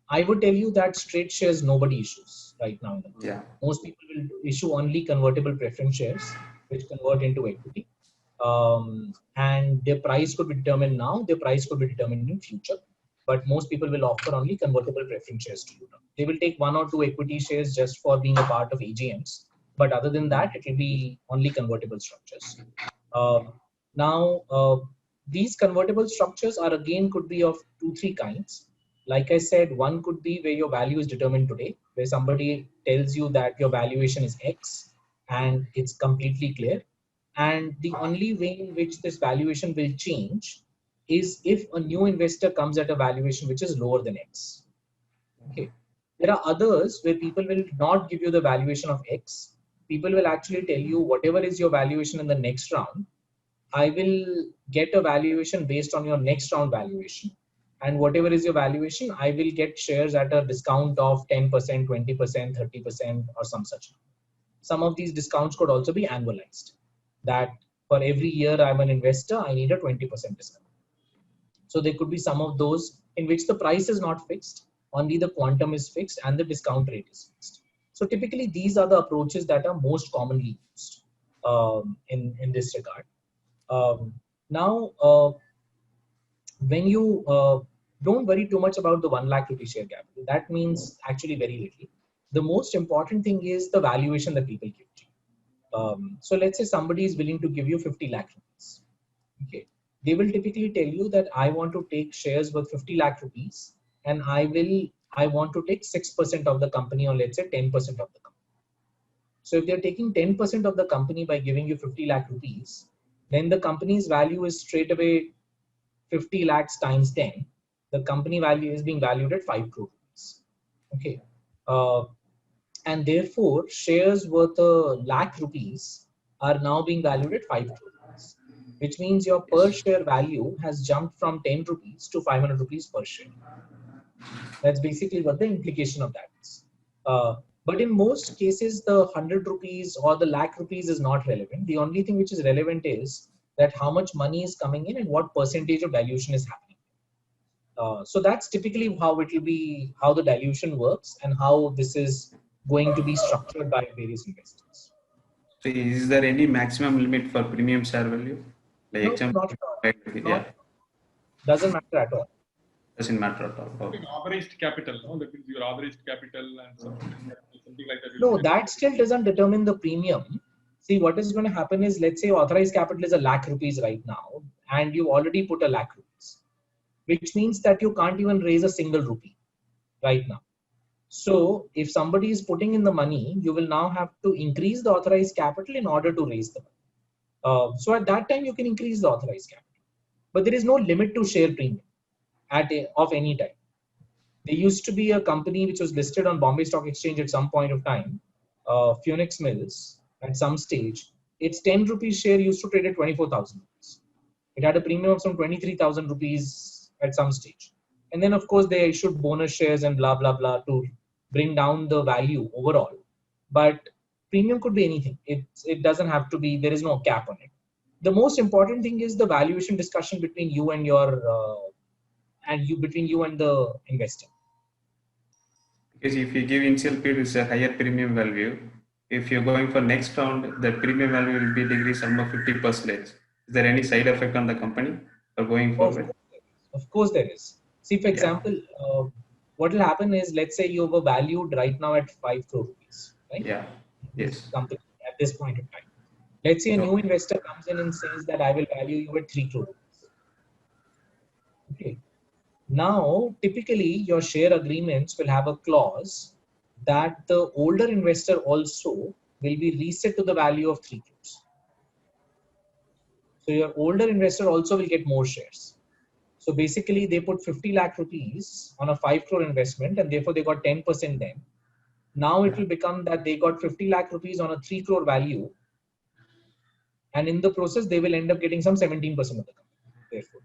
I would tell you that straight shares nobody issues right now in the market. Yeah. Most people will issue only convertible preference shares, which convert into equity. And their price could be determined now, their price could be determined in future. But most people will offer only convertible preference shares to you now. They will take 1 or 2 equity shares just for being a part of AGMs. But other than that, it will be only convertible structures. Now, these convertible structures are again could be of 2-3 kinds. Like I said, one could be where your value is determined today, where somebody tells you that your valuation is X and it's completely clear. And the only way in which this valuation will change is if a new investor comes at a valuation which is lower than X. Okay. There are others where people will not give you the valuation of X. People will actually tell you whatever is your valuation in the next round, I will get a valuation based on your next round valuation. And whatever is your valuation, I will get shares at a discount of 10%, 20%, 30%, or some such. Some of these discounts could also be annualized. That for every year I'm an investor, I need a 20% discount. So there could be some of those in which the price is not fixed, only the quantum is fixed and the discount rate is fixed. So typically these are the approaches that are most commonly used in this regard. Now, when you don't worry too much about the 1 lakh rupee share capital, that means actually very little. The most important thing is the valuation that people give to you. So let's say somebody is willing to give you 50 lakh rupees. Okay. They will typically tell you that I want to take shares worth 50 lakh rupees and I want to take 6% of the company, or let's say 10% of the company. So if they're taking 10% of the company by giving you 50 lakh rupees, then the company's value is straight away 50 lakhs times 10. The company value is being valued at 5 crore rupees. Okay. And therefore, shares worth a lakh rupees are now being valued at 5 crore rupees, which means your per share value has jumped from 10 rupees to 500 rupees per share. That's basically what the implication of that is. But in most cases, the 100 rupees or the lakh rupees is not relevant. The only thing which is relevant is that how much money is coming in and what percentage of dilution is happening. So that's typically how it will be, how the dilution works and how this is going to be structured by various investors. So is there any maximum limit for premium share value? Like No, example, not at all. yeah, Doesn't matter at all. doesn't matter at all. Oh. Authorized capital, no? That means your authorized capital and something like that. No, that still doesn't determine the premium. See, what is going to happen is, let's say authorized capital is a lakh rupees right now, and you already put a lakh rupees, which means that you can't even raise a single rupee right now. So if somebody is putting in the money, you will now have to increase the authorized capital in order to raise the money. So at that time, you can increase the authorized capital. But there is no limit to share premium of any type. There used to be a company which was listed on Bombay Stock Exchange at some point of time, Phoenix Mills, at some stage. Its 10 rupees share used to trade at 24,000 rupees. It had a premium of some 23,000 rupees at some stage. And then, of course, they issued bonus shares and blah, blah, blah to bring down the value overall. But premium could be anything. It doesn't have to be, there is no cap on it. The most important thing is the valuation discussion between you and between you and the investor. Because if you give initial period is a higher premium value, if you're going for next round, the premium value will be decreased almost 50%. Is there any side effect on the company for going forward? Of course there is. See, for example, what will happen is, let's say you were valued right now at 5 crore rupees, right? Yeah. This Yes. company at this point in time. Let's say a new investor comes in and says that I will value you at 3 crore rupees. Okay. Now, typically, your share agreements will have a clause that the older investor also will be reset to the value of 3 crores. So your older investor also will get more shares. So basically, they put 50 lakh rupees on a 5 crore investment, and therefore they got 10% then. Now it will become that they got 50 lakh rupees on a 3 crore value, and in the process, they will end up getting some 17% of the company. Therefore,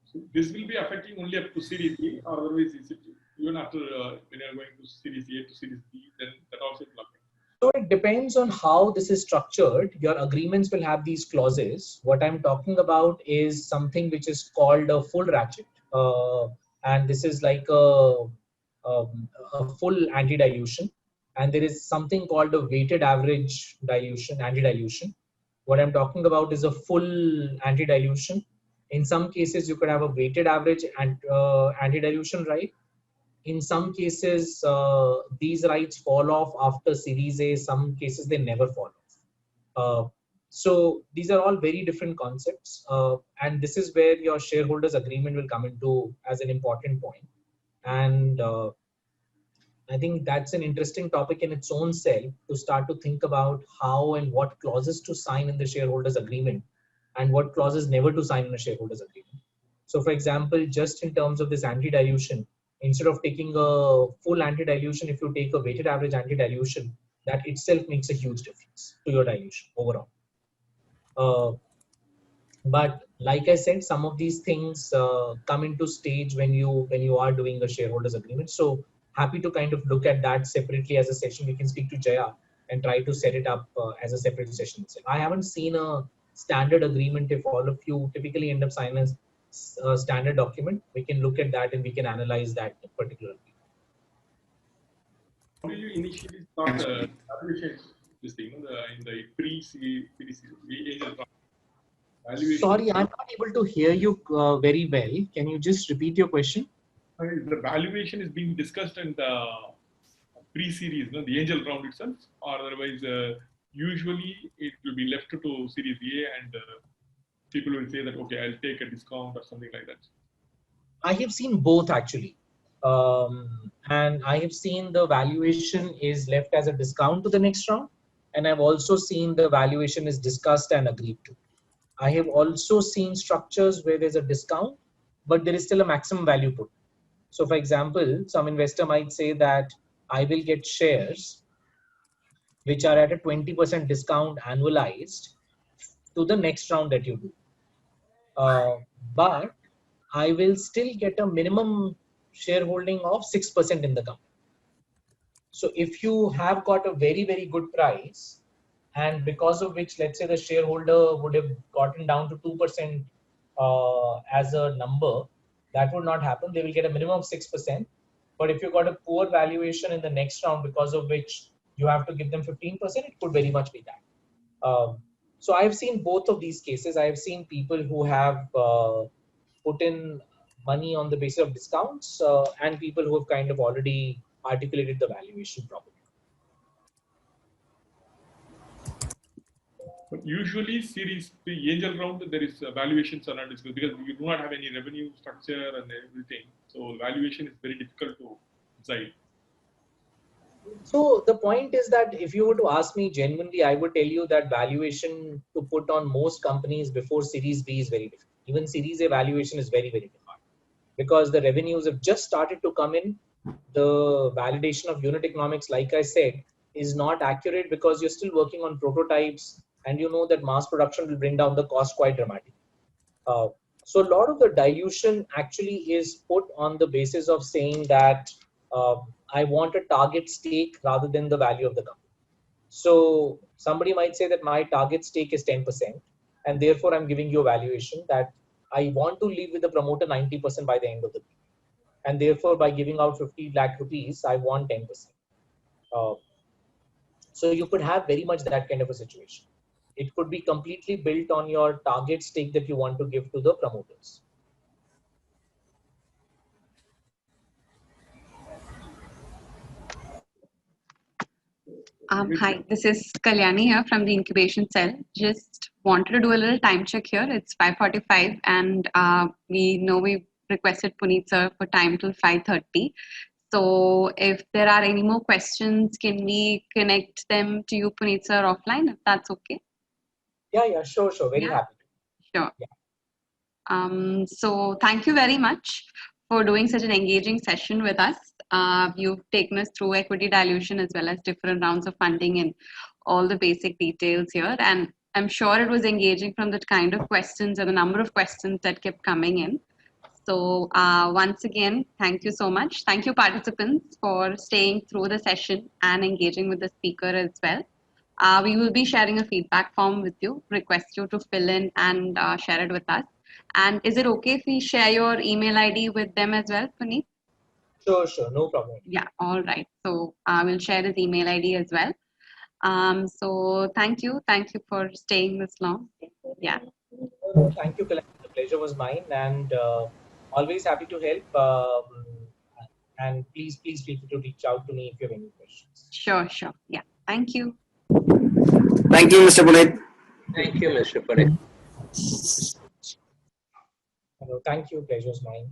so this will be affecting only up to Series A, or otherwise is it even after when you are going to Series A to Series B, then that also will affect. So it depends on how this is structured. Your agreements will have these clauses. What I'm talking about is something which is called a full ratchet. And this is like a full anti-dilution. And there is something called a weighted average dilution, anti-dilution. What I'm talking about is a full anti-dilution. In some cases, you could have a weighted average and anti-dilution right. In some cases, these rights fall off after Series A. Some cases they never fall off. So these are all very different concepts, and this is where your shareholders agreement will come into as an important point. And I think that's an interesting topic in its own self to start to think about how and what clauses to sign in the shareholders agreement and what clauses never to sign in a shareholders agreement. So for example, just in terms of this anti-dilution, instead of taking a full anti-dilution, if you take a weighted average anti-dilution, that itself makes a huge difference to your dilution overall. But like I said, some of these things come into stage when you are doing a shareholders agreement. So happy to kind of look at that separately as a session. You can speak to Jaya and try to set it up as a separate session. I haven't seen a standard agreement. If all of you typically end up signing a standard document, we can look at that and we can analyze that particularly. How do you initially start the valuation? This thing, in the pre-series, angel valuation. Sorry, I'm not able to hear you very well. Can you just repeat your question? The valuation is being discussed in the pre-series, the angel round itself, or otherwise, usually it will be left to Series A, and people will say that, okay, I'll take a discount or something like that. I have seen both actually. And I have seen the valuation is left as a discount to the next round. And I've also seen the valuation is discussed and agreed to. I have also seen structures where there's a discount, but there is still a maximum value put. So for example, some investor might say that I will get shares which are at a 20% discount annualized to the next round that you do. But I will still get a minimum shareholding of 6% in the company. So if you have got a very, very good price, and because of which, let's say the shareholder would have gotten down to 2% as a number, that would not happen. They will get a minimum of 6%. But if you got a poor valuation in the next round, because of which you have to give them 15%, it could very much be that. So I've seen both of these cases. I've seen people who have put in money on the basis of discounts and people who have kind of already articulated the valuation properly. But usually, the angel round, there is valuations are not discussed because you do not have any revenue structure and everything. So valuation is very difficult to decide. So the point is that if you were to ask me genuinely, I would tell you that valuation to put on most companies before Series B is very difficult. Even Series A valuation is very, very hard because the revenues have just started to come in. The validation of unit economics, like I said, is not accurate because you're still working on prototypes and you know that mass production will bring down the cost quite dramatically. So a lot of the dilution actually is put on the basis of saying that I want a target stake rather than the value of the company. So somebody might say that my target stake is 10%, and therefore I'm giving you a valuation that I want to leave with the promoter 90% by the end of the period. And therefore, by giving out 50 lakh rupees, I want 10%. So you could have very much that kind of a situation. It could be completely built on your target stake that you want to give to the promoters. Hi, this is Kalyani here from the incubation cell. Just wanted to do a little time check here. It's 5:45 and we know we requested Puneet sir for time till 5:30. So if there are any more questions, can we connect them to you, Puneet sir, offline, if that's okay? Yeah, sure. Very happy. Sure. Yeah. So thank you very much for doing such an engaging session with us. You've taken us through equity dilution as well as different rounds of funding and all the basic details here. And I'm sure it was engaging from the kind of questions and the number of questions that kept coming in. So once again, thank you so much. Thank you, participants, for staying through the session and engaging with the speaker as well. We will be sharing a feedback form with you. Request you to fill in and share it with us. And is it okay if we share your email ID with them as well, Puneet? Sure, no problem. Yeah, all right. So we'll share his email ID as well. So thank you for staying this long. Yeah. No, thank you, Kaleidofin. The pleasure was mine, and always happy to help. And please feel free to reach out to me if you have any questions. Sure. Yeah. Thank you. Thank you, Mr. Puneet. Thank you, Mr. Puneet. Thank you. Pleasure was mine.